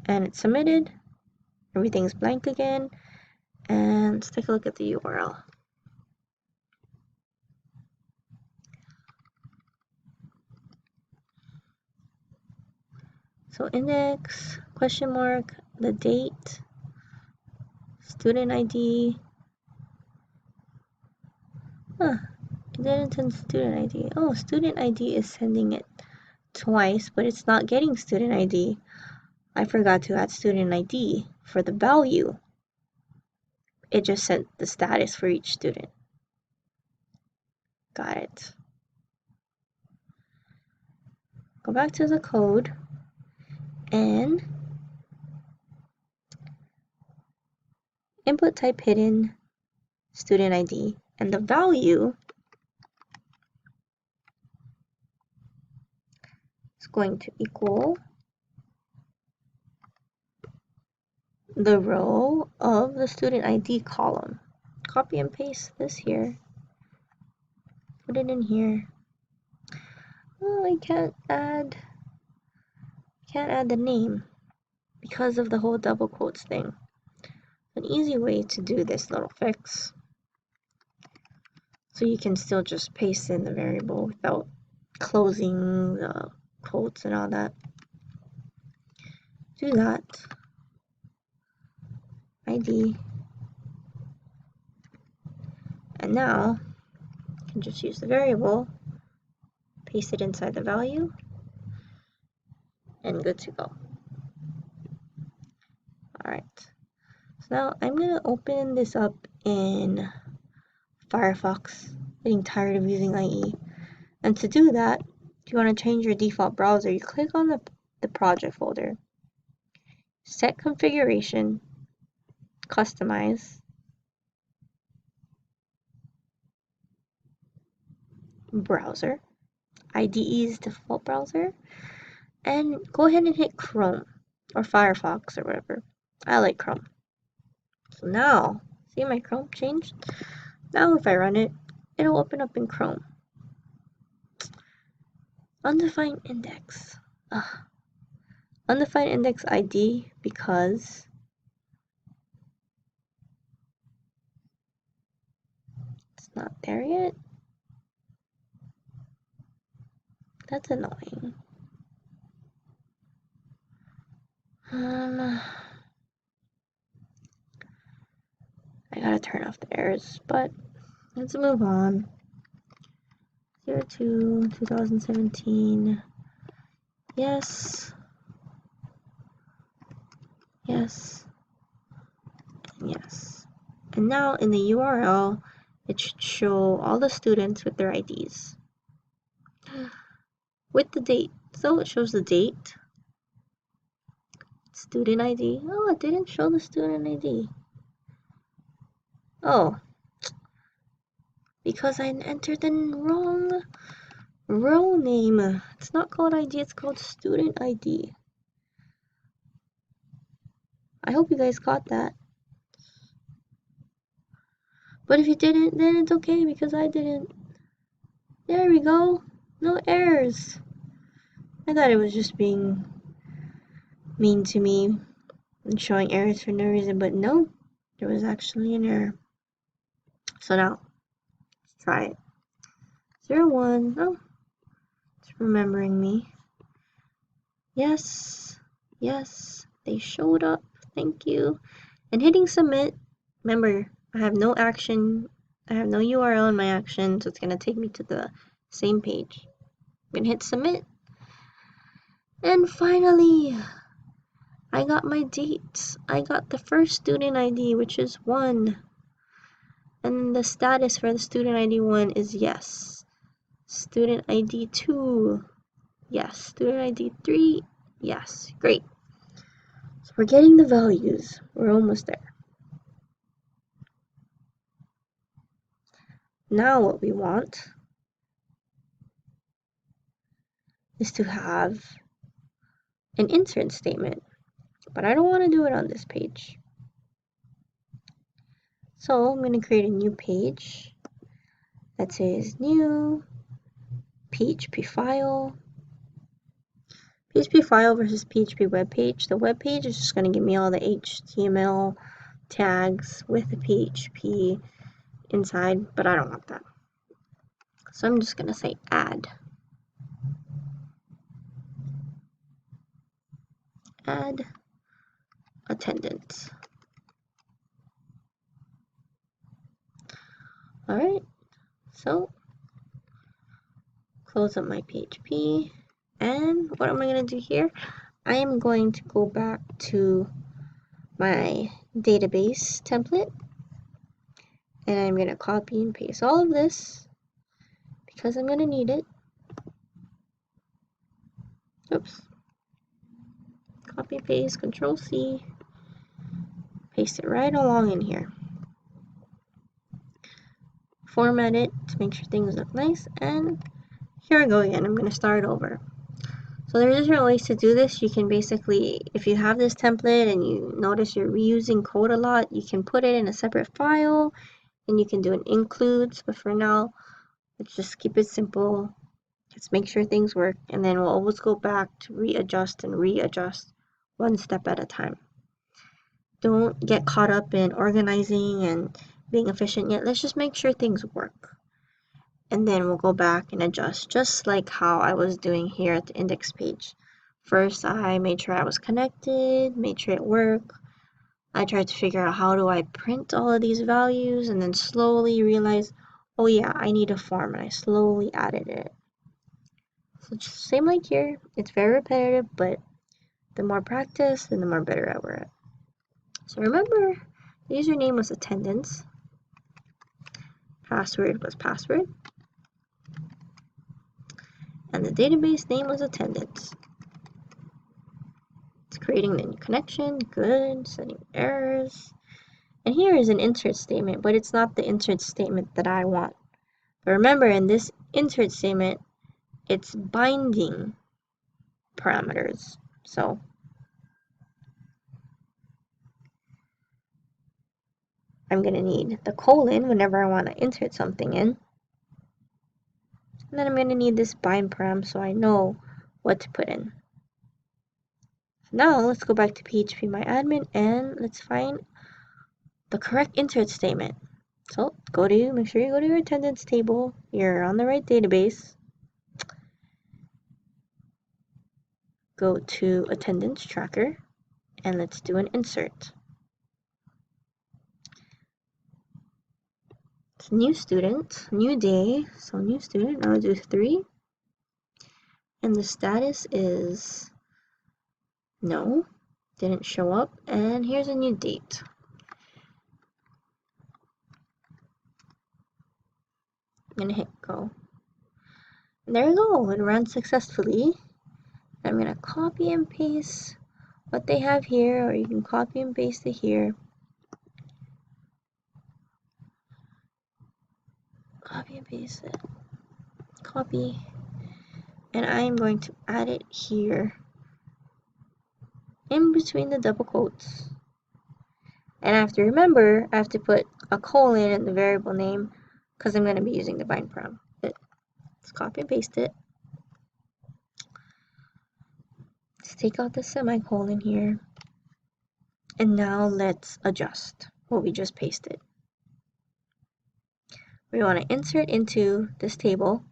And it's submitted. Everything's blank again. And let's take a look at the URL. So index, question mark, the date, student ID. Huh, it didn't send student ID. Oh, student ID is sending it twice, but it's not getting student ID. I forgot to add student ID for the value. It just sent the status for each student. Got it. Go back to the code and input type hidden student ID, and the value is going to equal the row of the student ID column. Copy and paste this here. Put it in here. Oh, I can't add the name because of the whole double quotes thing. An easy way to do this little fix, so you can still just paste in the variable without closing the quotes and all that. Do that. ID. And now you can just use the variable, paste it inside the value, and good to go. Alright. So now I'm gonna open this up in Firefox. Getting tired of using IE. And to do that, if you want to change your default browser, you click on the project folder, set configuration, customize, browser, IDE's default browser, and go ahead and hit Chrome or Firefox or whatever. I like Chrome. So now, see my Chrome changed? Now if I run it, it'll open up in Chrome. Undefined index. Undefined index ID because it's not there yet. That's annoying. I gotta turn off the errors, but let's move on. 02/2017. Yes. Yes. And yes. And now in the URL, it should show all the students with their IDs. With the date. So it shows the date. Student ID. Oh, it didn't show the student ID. Oh. Because I entered the Row name. It's not called ID, it's called student ID. I hope you guys caught that. But if you didn't, then it's okay because I didn't. There we go. No errors. I thought it was just being mean to me and showing errors for no reason, but no, there was actually an error. So now, let's try it. 01. Oh, it's remembering me. Yes, yes, they showed up. Thank you. And hitting submit. Remember, I have no action. I have no URL in my action, so it's going to take me to the same page. I'm going to hit submit. And finally, I got my dates. I got the first student ID, which is 1. And the status for the student ID 1 is yes. Student ID 2, yes. Student ID 3, yes. Great. So we're getting the values. We're almost there. Now what we want is to have an insert statement, but I don't want to do it on this page. So I'm going to create a new page that says new PHP file. PHP file versus PHP web page. The web page is just going to give me all the HTML tags with the PHP inside, but I don't want that. So I'm just going to say add attendance. Alright, so close up my PHP, and what am I going to do here? I am going to go back to my database template, and I'm going to copy and paste all of this because I'm going to need it. Oops. Copy, paste, Control C, paste it right along in here. Format it to make sure things look nice, and here I go again. I'm going to start over. So there's different ways to do this. You can basically, if you have this template and you notice you're reusing code a lot, you can put it in a separate file and you can do an includes, but for now, let's just keep it simple. Let's make sure things work, and then we'll always go back to readjust and readjust one step at a time. Don't get caught up in organizing and being efficient yet. Let's just make sure things work. And then we'll go back and adjust, just like how I was doing here at the index page. First, I made sure I was connected, made sure it worked. I tried to figure out how do I print all of these values, and then slowly realized, oh yeah, I need a form, and I slowly added it. So just same like here, it's very repetitive, but the more practice, then the more better we're at. So remember, the username was attendance, password was password, and the database name was attendance. It's creating the new connection, good, setting errors. And here is an insert statement, but it's not the insert statement that I want. But remember, in this insert statement, it's binding parameters. So I'm going to need the colon whenever I want to insert something in. And then I'm going to need this bind param so I know what to put in. So now let's go back to phpMyAdmin and let's find the correct insert statement. So make sure you go to your attendance table. You're on the right database. Go to attendance tracker and let's do an insert. It's new student, new day, so new student, I'll do 3. And the status is no, didn't show up, and here's a new date. I'm gonna hit go. And there we go, it ran successfully. I'm gonna copy and paste what they have here, or you can copy and paste it here. Copy and paste it. Copy and I'm going to add it here in between the double quotes. And I have to remember, I have to put a colon in the variable name because I'm going to be using the bind param. Let's copy and paste it. Let's take out the semicolon here. And now let's adjust what we just pasted. We want to insert into this table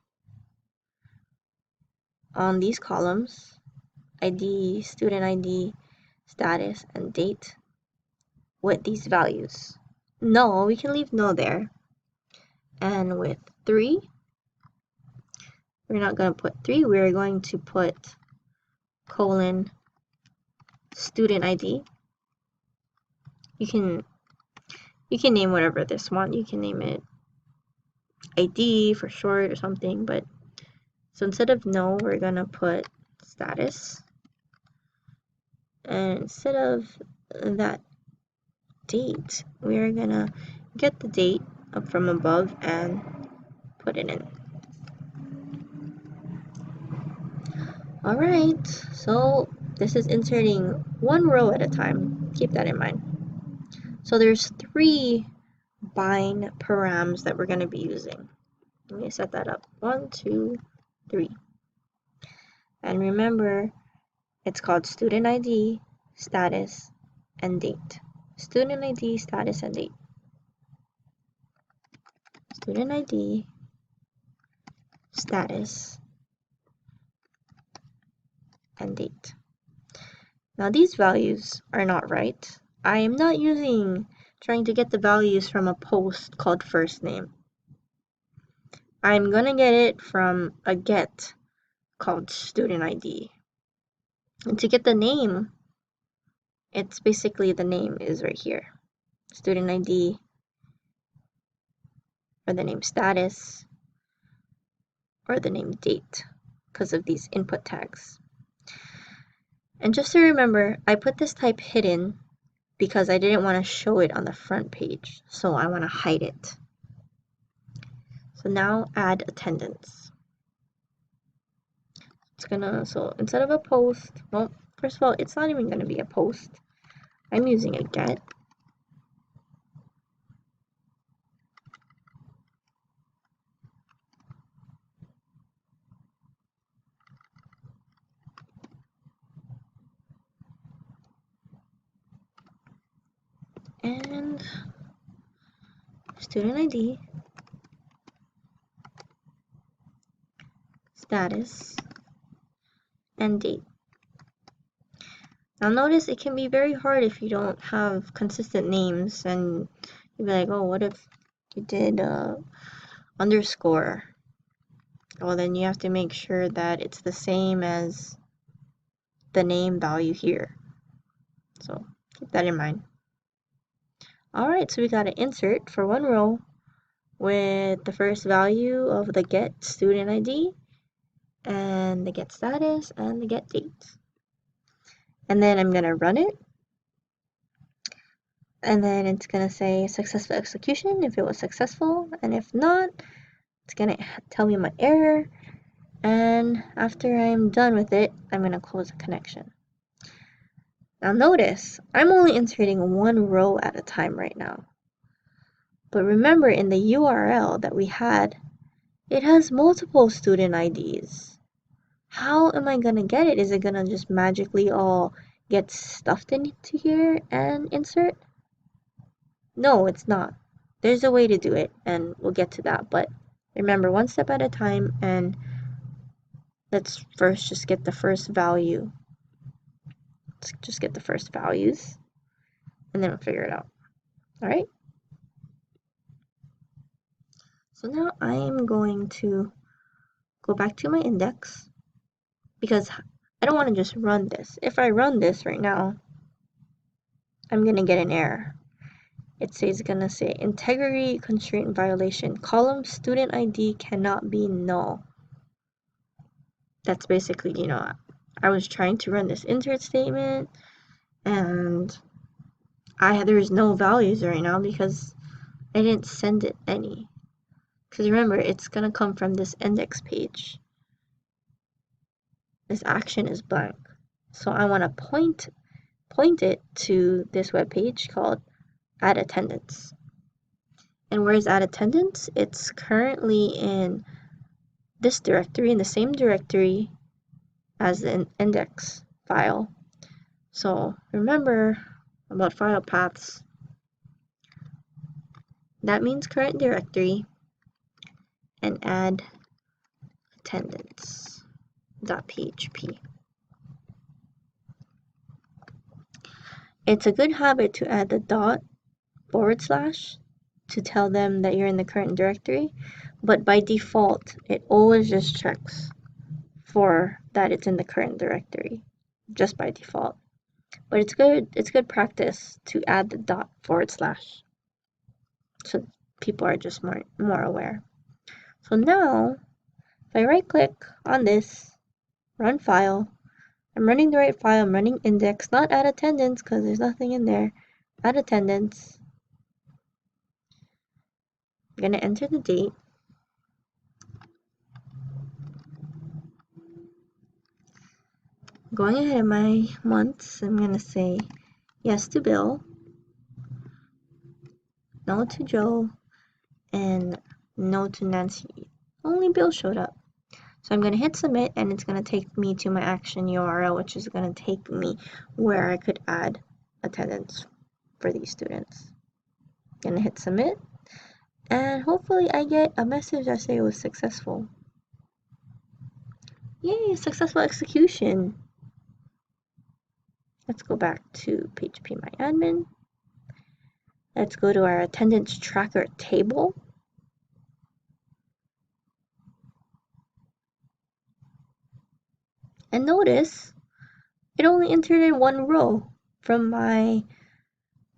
on these columns, ID, student ID, status, and date with these values. Null, we can leave null there. And with 3, we're not going to put 3, we're going to put colon student ID. You can name whatever this one. You can name it ID for short or something, but so instead of no, we're gonna put status, and instead of that date, we're gonna get the date up from above and put it in. Alright, so this is inserting one row at a time. Keep that in mind. So there's 3 bind params that we're going to be using. Let me set that up. 1, 2, 3. And remember, it's called student ID, status, and date. Student ID, status, and date. Student ID, status, and date. Now these values are not right. I am not trying to get the values from a post called first name. I'm gonna get it from a get called student ID. And to get the name, it's basically the name is right here. Student ID, or the name status, or the name date, because of these input tags. And just to remember, I put this type hidden because I didn't want to show it on the front page, so I want to hide it. So now add attendance. So instead of a post, well, first of all, it's not even going to be a post. I'm using a get. And student ID, status, and date. Now notice it can be very hard if you don't have consistent names, and you'd be like, oh, what if you did underscore? Well, then you have to make sure that it's the same as the name value here. So keep that in mind. Alright, so we got an insert for one row with the first value of the get student ID and the get status and the get date. And then I'm gonna run it, and then it's gonna say successful execution if it was successful, and if not, it's gonna tell me my error. And after I'm done with it, I'm gonna close the connection. Now notice, I'm only inserting one row at a time right now. But remember, in the URL that we had, it has multiple student IDs. How am I gonna get it? Is it gonna just magically all get stuffed into here and insert? No, it's not. There's a way to do it, and we'll get to that. But remember, one step at a time, and let's first just get the first value. Let's just get the first values, and then we'll figure it out. All right? So now I'm going to go back to my index, because I don't want to just run this. If I run this right now, I'm going to get an error. It's going to say integrity constraint violation. Column student ID cannot be null. That's basically, I was trying to run this insert statement, and there's no values right now because I didn't send it any. Because remember, it's going to come from this index page. this action is blank. So I want to point it to this web page called add attendance. And where is add attendance? It's currently in this directory, in the same directory as the index file. So remember about file paths. That means current directory and add attendance.php. It's a good habit to add the / to tell them that you're in the current directory, but by default, it always just checks for that it's in the current directory, just by default. But it's good practice to add the / so people are just more aware. So now, if I right click on this, run file, I'm running the right file, I'm running index, not add attendance because there's nothing in there, add attendance. I'm going to enter the date. Going ahead of my months, I'm going to say yes to Bill, no to Joe, and no to Nancy. Only Bill showed up. So I'm going to hit submit, and it's going to take me to my action URL, which is going to take me where I could add attendance for these students. I'm going to hit submit, and hopefully I get a message that says it was successful. Yay, successful execution. Let's go back to phpMyAdmin. Let's go to our attendance tracker table. And notice it only entered in one row from my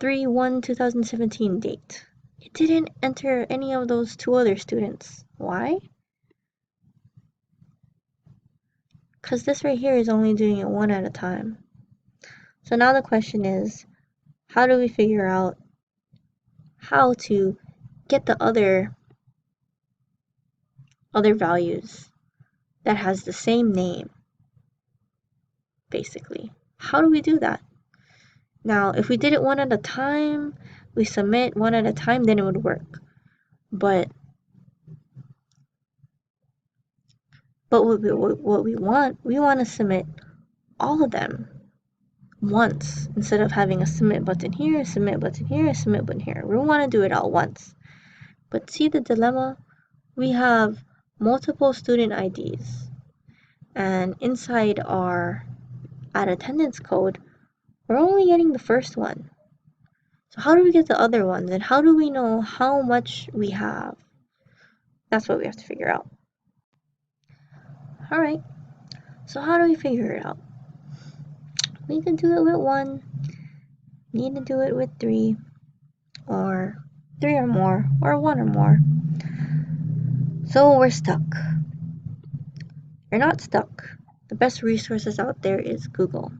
3/1/2017 date. It didn't enter any of those two other students. Why? Because this right here is only doing it one at a time. So now the question is, how do we figure out how to get the other values that has the same name, basically? How do we do that? Now, if we did it one at a time, we submit one at a time, then it would work. But what we want to submit all of them once instead of having a submit button here, a submit button here, a submit button here. We want to do it all once. But see the dilemma? We have multiple student IDs, and inside our add attendance code, we're only getting the first one. So how do we get the other ones, and how do we know how much we have? That's what we have to figure out. Alright, so how do we figure it out? We can do it with 1, need to do it with 3, or 3 or more, or 1 or more. So we're stuck. You're not stuck. The best resources out there is Google.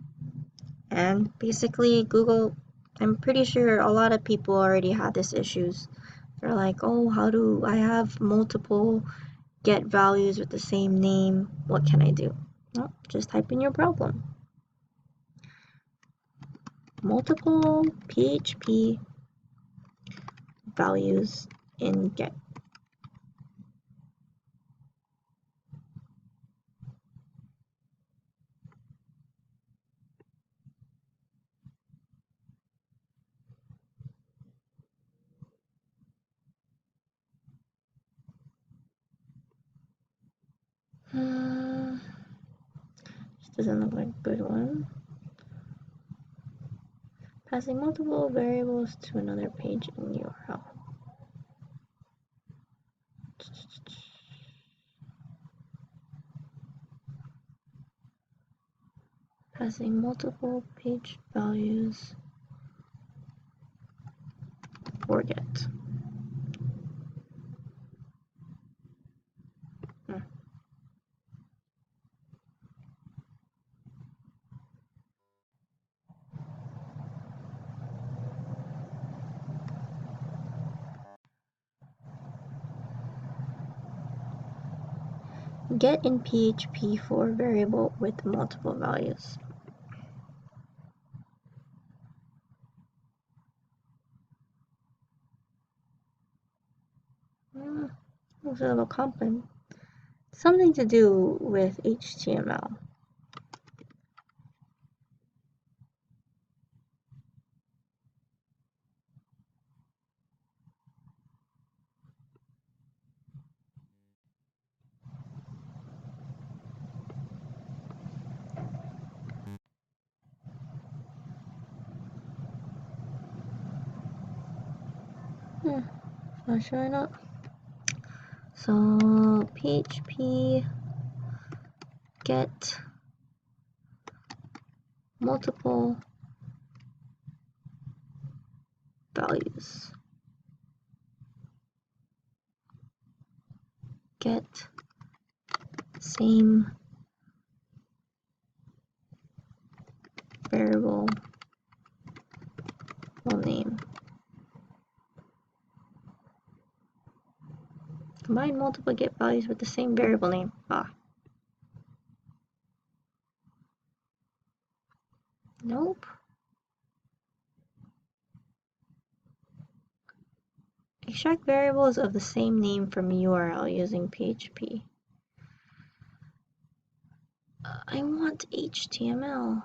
And basically Google, I'm pretty sure a lot of people already had these issues. They're like, oh, how do I have multiple get values with the same name? What can I do? Well, just type in your problem. Multiple PHP values in get. This doesn't look like a good one. Passing multiple variables to another page in URL. Passing multiple page values for get. Get in PHP for variable with multiple values. Looks a little complicated. Something to do with HTML. Not showing up. So PHP get multiple values. Get same variable name. Combine multiple get values with the same variable name. Nope. Extract variables of the same name from URL using PHP. I want HTML.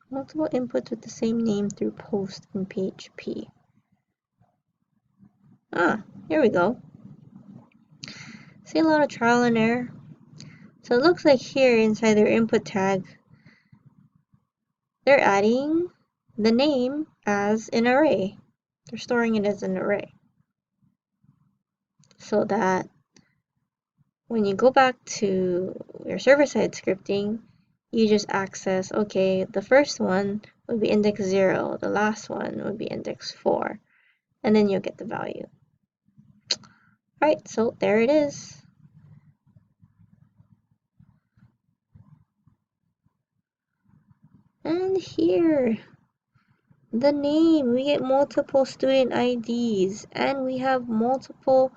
Multiple inputs with the same name through post in PHP. Here we go. See a lot of trial and error. So it looks like here inside their input tag, they're adding the name as an array. They're storing it as an array. So that when you go back to your server-side scripting, you just access, okay, the first one would be index 0, the last one would be index 4, and then you'll get the value. Alright, so there it is. And here, the name, we get multiple student IDs, and we have multiple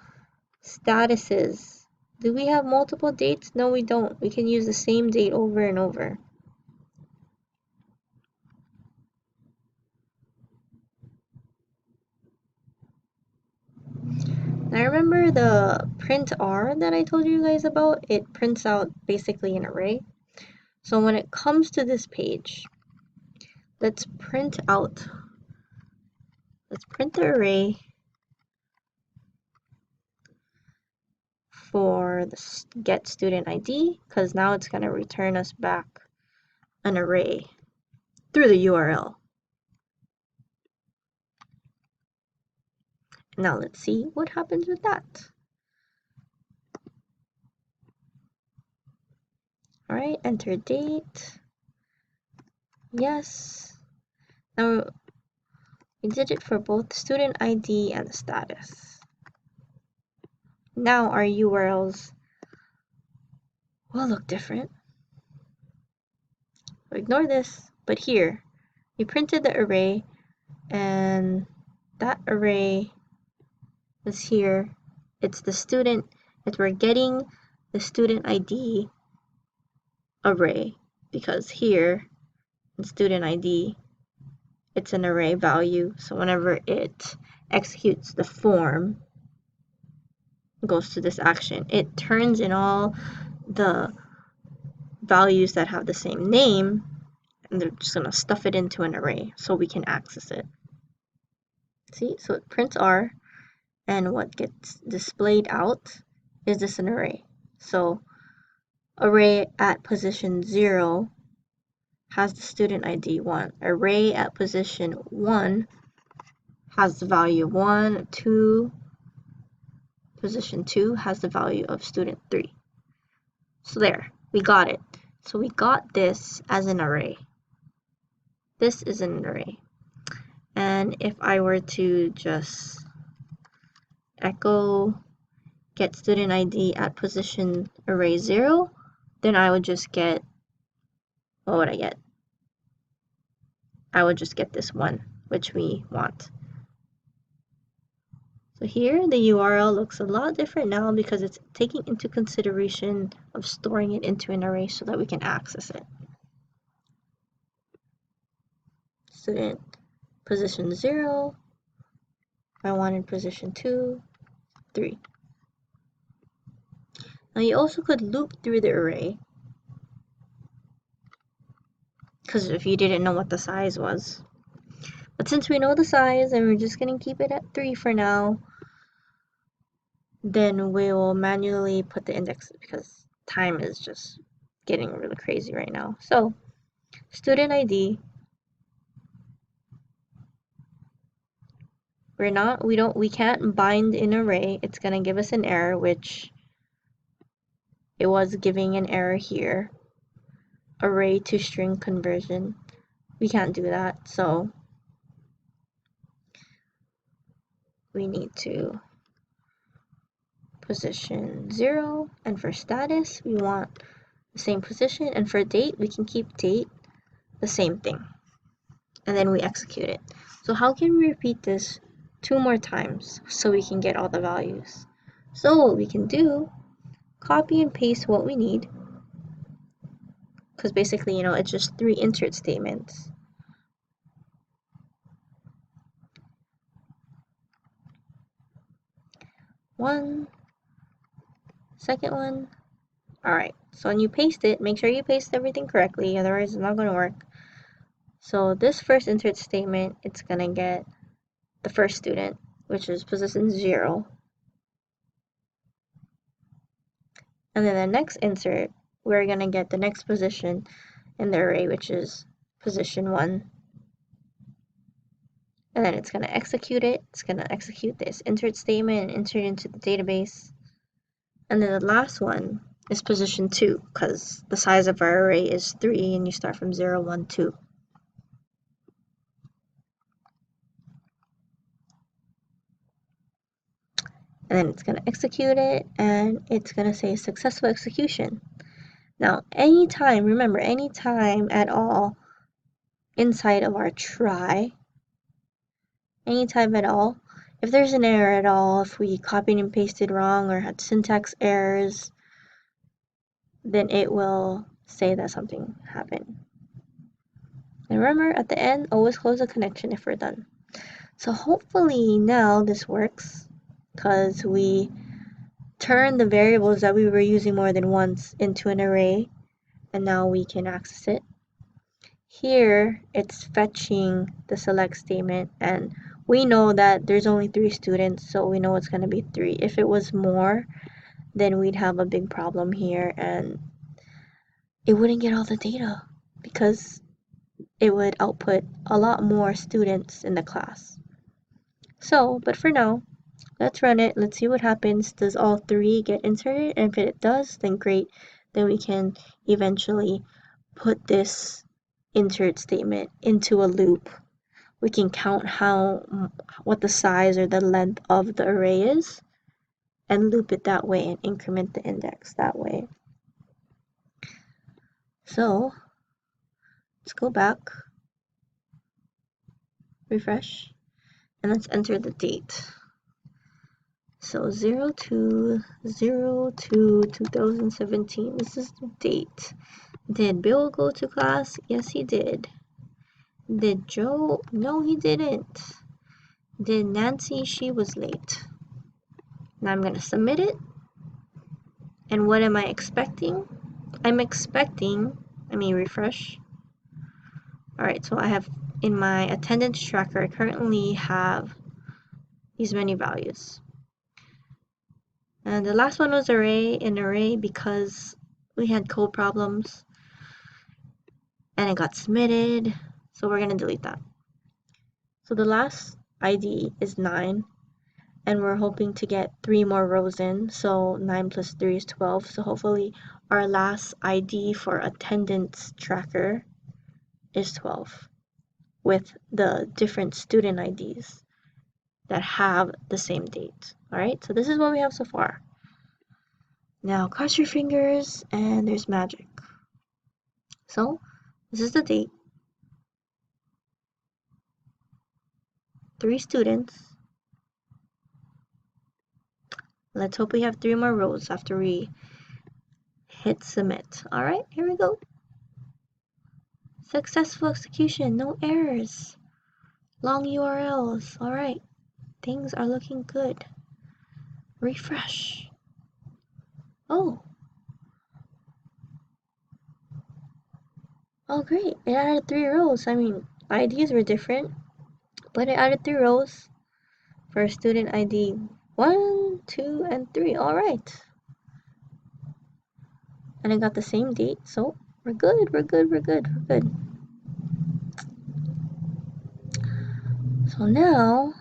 statuses. Do we have multiple dates? No, we don't. We can use the same date over and over. Now remember the print R that I told you guys about? It prints out basically an array. So when it comes to this page, let's print the array for the get student ID, because now it's going to return us back an array through the URL. Now let's see what happens with that. Alright, enter date. Yes. Now we did it for both student ID and the status. Now our URLs will look different. Ignore this, but here we printed the array, and that array is here. It's the student, we're getting the student ID array, because here in student ID it's an array value, so whenever it executes the form, goes to this action, it turns in all the values that have the same name, and they're just going to stuff it into an array so we can access it. See, so it prints R, and what gets displayed out is this an array. So array at position 0 has the student ID 1. Array at position 1 has the value of 1, 2, position 2 has the value of student 3. So there, we got it. So we got this as an array. This is an array. And if I were to just echo get student ID at position array 0, then I would just get, what would I get? I would just get this one, which we want. So here the URL looks a lot different now because it's taking into consideration of storing it into an array so that we can access it. Student position 0, I wanted position 2, 3. Now you also could loop through the array, because if you didn't know what the size was. But since we know the size and we're just going to keep it at 3 for now, then we will manually put the index because time is just getting really crazy right now. So student ID, we can't bind an array. It's going to give us an error, which it was giving an error here. Array to string conversion. We can't do that, so we need to position 0, and for status we want the same position, and for date we can keep date the same thing, and then we execute it. So how can we repeat this 2 more times so we can get all the values? So what we can do, copy and paste what we need, because basically, you know, it's just 3 insert statements. One, second one. Alright, so when you paste it, make sure you paste everything correctly, otherwise it's not going to work. So this first insert statement, it's going to get the first student, which is position 0. And then the next insert, we're going to get the next position in the array, which is position 1. And then it's going to execute it. It's going to execute this insert statement and insert it into the database. And then the last one is position 2, because the size of our array is 3 and you start from 0, 1, 2. And then it's going to execute it, and it's going to say successful execution. Now, anytime, remember, anytime at all inside of our try, anytime at all, if there's an error at all, if we copied and pasted wrong or had syntax errors, then it will say that something happened. And remember, at the end, always close the connection if we're done. So hopefully now this works, because we turn the variables that we were using more than once into an array, and now we can access it. Here it's fetching the select statement, and we know that there's only 3 students, so we know it's going to be 3. If it was more, then we'd have a big problem here, and it wouldn't get all the data because it would output a lot more students in the class. So, but for now, let's run it. Let's see what happens. Does all 3 get inserted? And if it does, then great. Then we can eventually put this insert statement into a loop. We can count what the size or the length of the array is and loop it that way and increment the index that way. So let's go back, refresh, and let's enter the date. So 02/02/2017, this is the date. Did Bill go to class? Yes, he did. Did Joe? No, he didn't. Did Nancy? She was late. Now I'm going to submit it. And what am I expecting? I'm expecting, let me refresh. Alright, so I have in my attendance tracker, I currently have these many values. And the last one was an array because we had code problems and it got submitted. So we're going to delete that. So the last ID is 9, and we're hoping to get 3 more rows in. So 9 plus 3 is 12. So hopefully our last ID for attendance tracker is 12 with the different student IDs that have the same date. All right, so this is what we have so far. Now cross your fingers and there's magic. So this is the date. 3 students. Let's hope we have 3 more rows after we hit submit. Alright, here we go. Successful execution, no errors. Long URLs. Alright, things are looking good. Refresh. Oh, great. It added 3 rows. I mean, IDs were different, but it added 3 rows for student ID 1, 2, and 3. Alright. And I got the same date, so we're good, we're good, we're good, we're good. So now,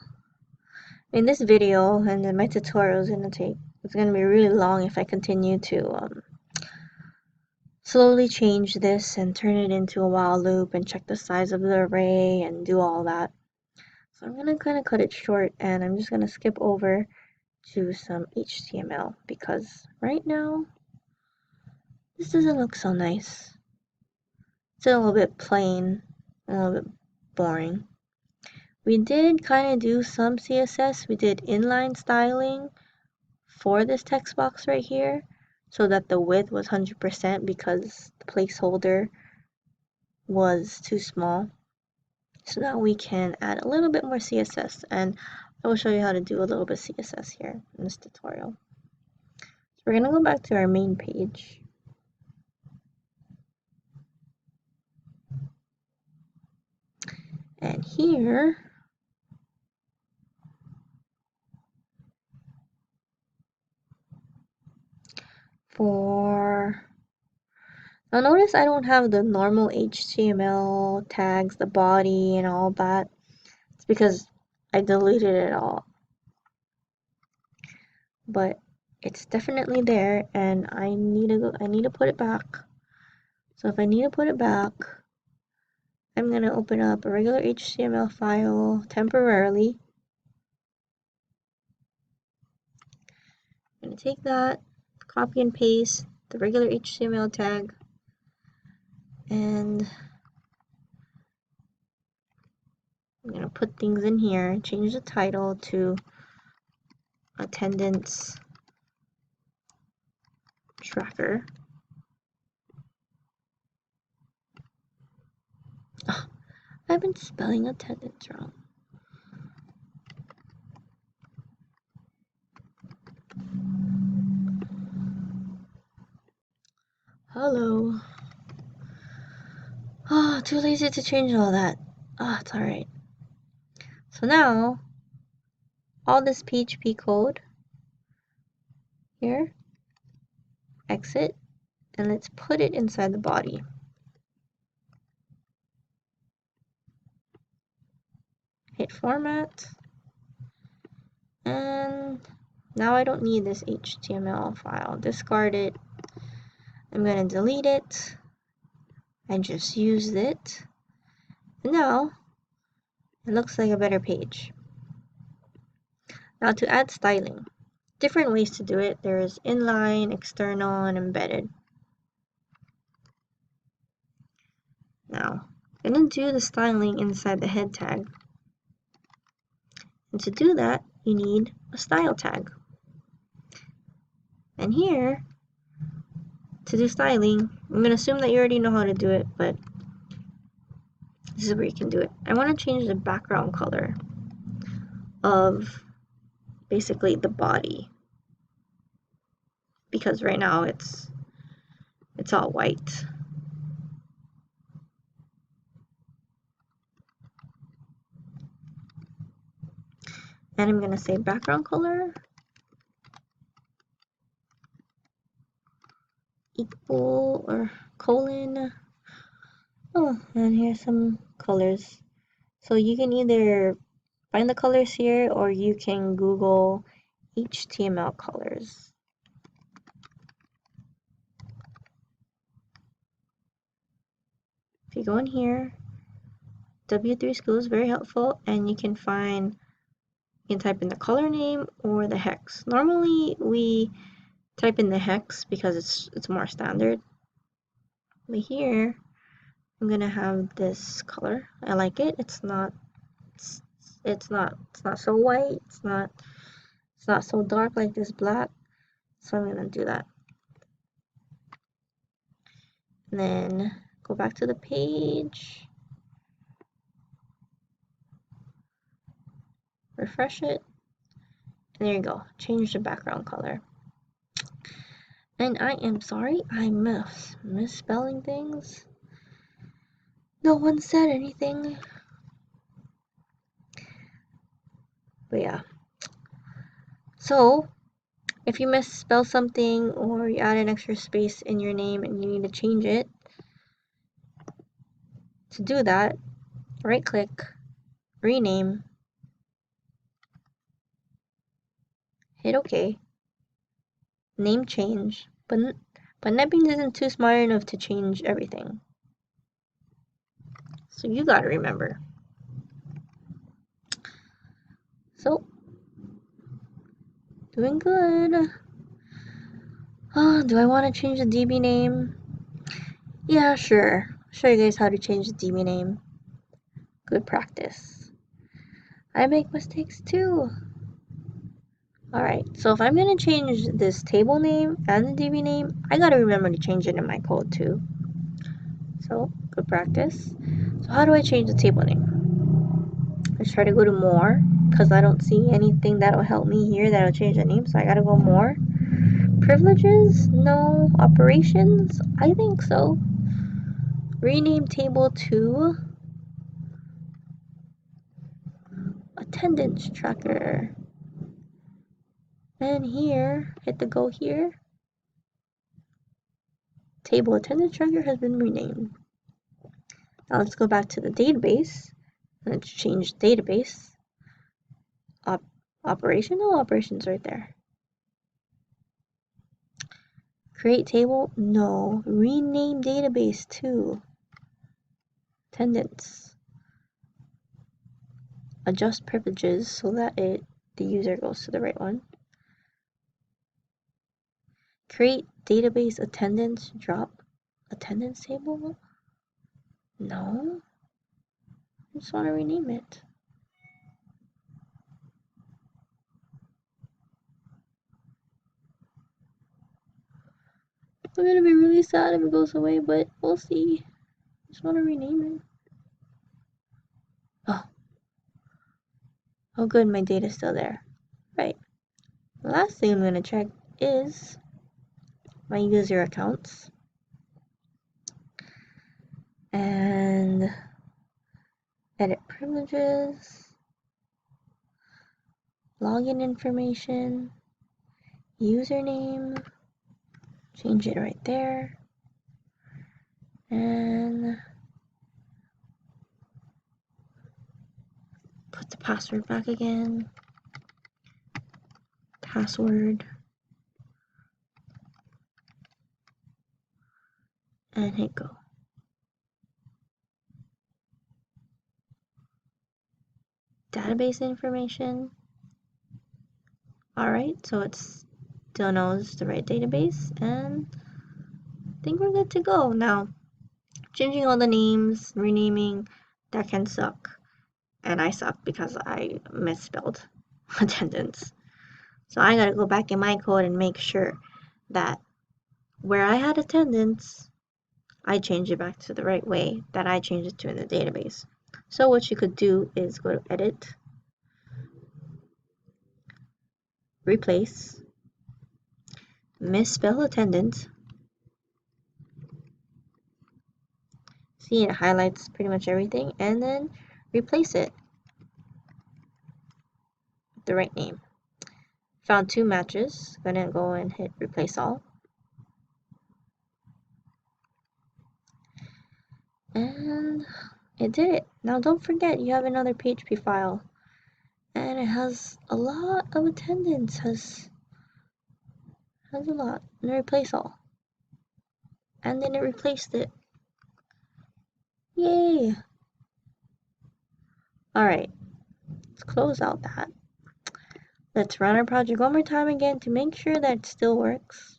in this video, and then my tutorial is it's gonna be really long if I continue to slowly change this and turn it into a while loop and check the size of the array and do all that. So I'm gonna kind of cut it short, and I'm just gonna skip over to some HTML because right now this doesn't look so nice. It's a little bit plain, a little bit boring. We did kind of do some CSS. We did inline styling for this text box right here so that the width was 100% because the placeholder was too small. So now we can add a little bit more CSS, and I will show you how to do a little bit of CSS here in this tutorial. So we're going to go back to our main page. And here, now notice I don't have the normal HTML tags, the body and all that. It's because I deleted it all. But it's definitely there, and I need to put it back. So if I need to put it back, I'm going to open up a regular HTML file temporarily. I'm going to take that, copy and paste the regular HTML tag, and I'm going to put things in here, change the title to attendance tracker. Oh, I've been spelling attendance wrong. Hello. Oh, too lazy to change all that. Oh, it's alright. So now, all this PHP code here, exit, and let's put it inside the body. Hit format, and now I don't need this HTML file. Discard it. I'm going to delete it. I just used it. And now, it looks like a better page. Now to add styling. Different ways to do it. There's inline, external, and embedded. Now, I'm going to do the styling inside the head tag. And to do that, you need a style tag. And here, to do styling, I'm going to assume that you already know how to do it, but this is where you can do it. I want to change the background color of basically the body, because right now it's all white. And I'm going to say background color equal or colon. Oh, and here's some colors. So you can either find the colors here, or you can Google HTML colors. If you go in here, W3 School is very helpful, and you can type in the color name or the hex. Normally we type in the hex because it's more standard. But here, I'm gonna have this color. I like it. It's not so white. It's not so dark like this black. So I'm gonna do that. And then go back to the page. Refresh it. And there you go. Change the background color. And I am sorry, I'm misspelling things. No one said anything. But yeah. So, if you misspell something or you add an extra space in your name and you need to change it, to do that, right click, rename, hit OK, name change, but NetBeans isn't too smart enough to change everything. So you gotta remember. So, doing good. Do I want to change the DB name? Yeah, sure. I'll show you guys how to change the DB name. Good practice. I make mistakes too. Alright, so if I'm going to change this table name and the DB name, I gotta remember to change it in my code too. So, good practice. So how do I change the table name? Let's try to go to more, because I don't see anything that'll help me here that'll change the name, so I gotta go more. Privileges? No. Operations? I think so. Rename table to attendance tracker. And here, hit the go here. Table attendance tracker has been renamed. Now let's go back to the database. Let's change database. Operational operations right there. Create table? No. Rename database to attendance. Adjust privileges so that the user goes to the right one. Create database attendance drop attendance table? No. I just want to rename it. I'm gonna be really sad if it goes away, but we'll see. I just want to rename it. Oh good, my data's still there. Right. The last thing I'm gonna check is my user accounts. And edit privileges. Login information. Username. Change it right there. And put the password back again. Password. And hit go. Database information. Alright, so it still knows the right database, and I think we're good to go. Now, changing all the names, renaming, that can suck. And I suck because I misspelled attendance. So I gotta go back in my code and make sure that where I had attendance, I change it back to the right way that I changed it to in the database. So what you could do is go to edit, replace, misspell attendance. See, it highlights pretty much everything, and then replace it with the right name. Found 2 matches. Gonna go and hit replace all. And it did it. Now don't forget you have another PHP file. And it has a lot of attendance. Has a lot. And replace all. And then it replaced it. Yay! Alright. Let's close out that. Let's run our project one more time again to make sure that it still works.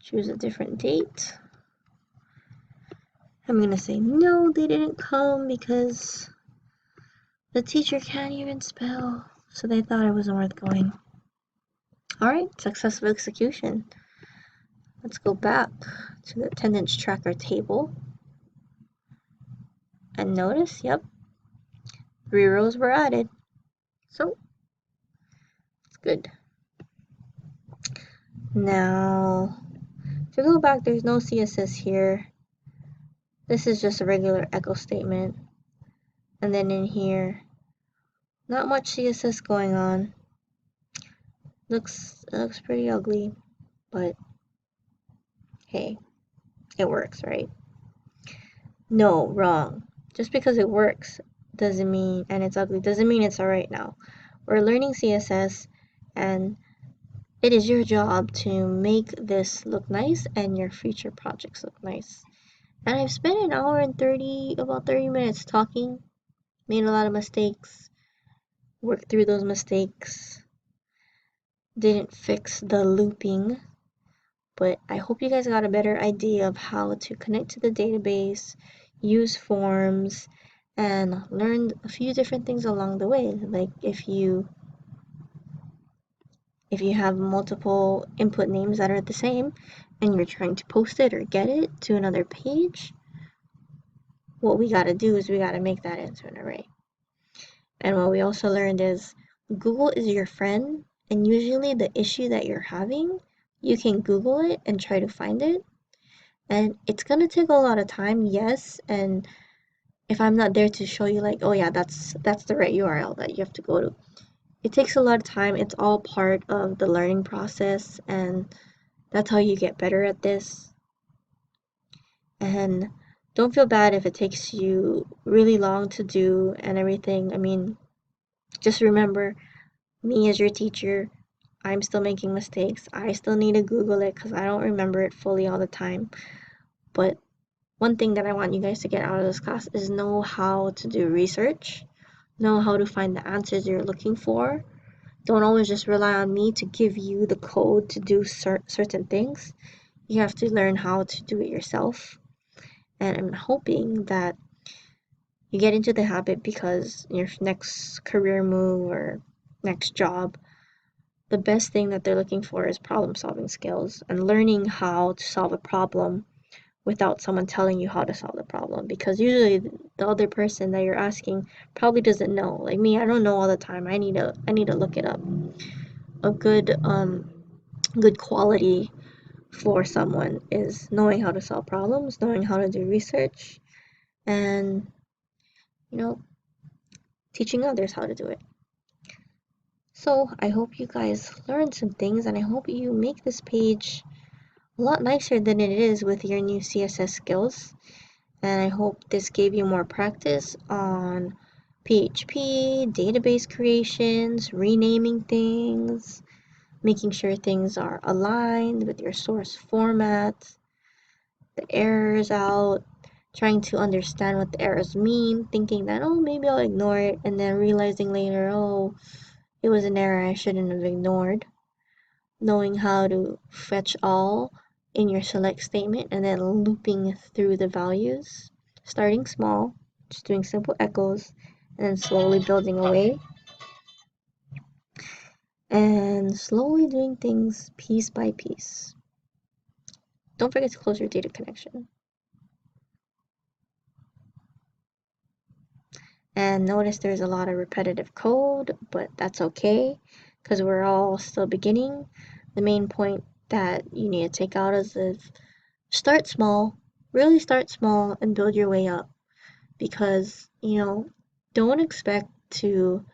Choose a different date. I'm going to say no, they didn't come because the teacher can't even spell, so they thought it wasn't worth going. Alright, successful execution. Let's go back to the attendance tracker table. And notice, yep, 3 rows were added. So, it's good. Now, to go back, there's no CSS here. This is just a regular echo statement. And then in here, not much CSS going on. It looks pretty ugly, but hey, it works, right? No, wrong. Just because it works doesn't mean, and it's ugly, doesn't mean it's alright now. We're learning CSS, and it is your job to make this look nice and your future projects look nice. And I've spent an hour and about 30 minutes talking, made a lot of mistakes, worked through those mistakes, didn't fix the looping, but I hope you guys got a better idea of how to connect to the database, use forms, and learned a few different things along the way. Like if you have multiple input names that are the same and you're trying to post it or get it to another page, what we got to do is we got to make that into an array. And what we also learned is Google is your friend, and usually the issue that you're having, you can Google it and try to find it. And it's going to take a lot of time, yes, and if I'm not there to show you like, oh yeah, that's the right URL that you have to go to. It takes a lot of time. It's all part of the learning process, and that's how you get better at this. And don't feel bad if it takes you really long to do and everything. I mean, just remember, me as your teacher, I'm still making mistakes. I still need to Google it because I don't remember it fully all the time. But one thing that I want you guys to get out of this class is know how to do research, know how to find the answers you're looking for. Don't always just rely on me to give you the code to do certain things. You have to learn how to do it yourself. And I'm hoping that you get into the habit, because your next career move or next job, the best thing that they're looking for is problem solving skills and learning how to solve a problem without someone telling you how to solve the problem, because usually the other person that you're asking probably doesn't know. Like me, I don't know all the time. I need to look it up. A good quality for someone is knowing how to solve problems, knowing how to do research, and teaching others how to do it. So I hope you guys learned some things, and I hope you make this page a lot nicer than it is with your new CSS skills. And I hope this gave you more practice on PHP, database creations, renaming things, making sure things are aligned with your source format, the errors out, trying to understand what the errors mean, thinking that, oh, maybe I'll ignore it, and then realizing later, oh, it was an error I shouldn't have ignored. Knowing how to fetch all in your select statement and then looping through the values, starting small, just doing simple echoes, and then slowly building away, and slowly doing things piece by piece. Don't forget to close your data connection. And notice there's a lot of repetitive code, but that's okay because we're all still beginning. The main point that you need to take out is start small, really start small and build your way up, because don't expect to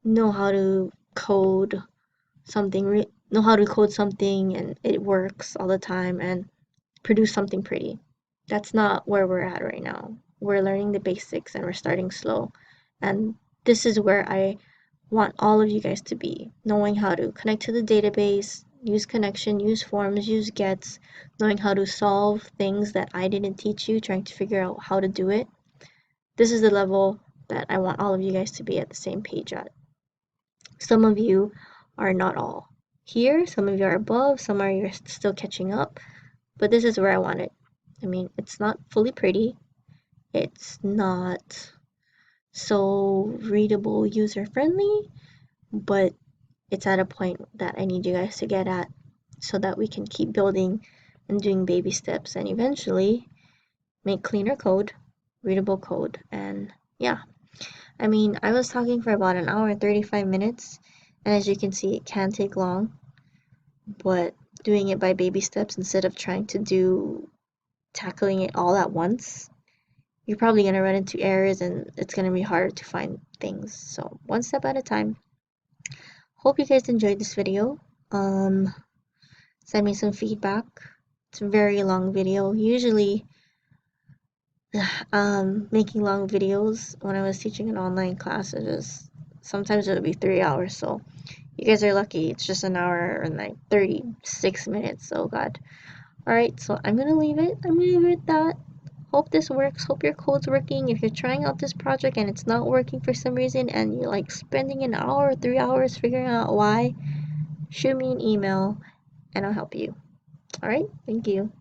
know how to code something and it works all the time and produce something pretty. That's not where we're at right now. We're learning the basics and we're starting slow, and this is where I want all of you guys to be, knowing how to connect to the database, use connection, use forms, use gets, knowing how to solve things that I didn't teach you, trying to figure out how to do it. This is the level that I want all of you guys to be at the same page at. Some of you are not all here, some of you are above, some are you're still catching up, but this is where I want it. I mean, it's not fully pretty, it's not so readable, user-friendly, but it's at a point that I need you guys to get at so that we can keep building and doing baby steps and eventually make cleaner code, readable code. And yeah, I mean, I was talking for about an hour and 35 minutes, and as you can see, it can take long, but doing it by baby steps instead of trying to tackling it all at once, you're probably going to run into errors and it's going to be harder to find things. So one step at a time. Hope you guys enjoyed this video. Send me some feedback. It's a very long video. Usually, making long videos when I was teaching an online class, sometimes it would be 3 hours. So you guys are lucky. It's just an hour and like 36 minutes. Oh God. All right. So I'm gonna leave it. I'm gonna leave it at that. Hope this works. Hope your code's working. If you're trying out this project and it's not working for some reason, and you're like spending an hour or 3 hours figuring out why, shoot me an email and I'll help you. All right. Thank you.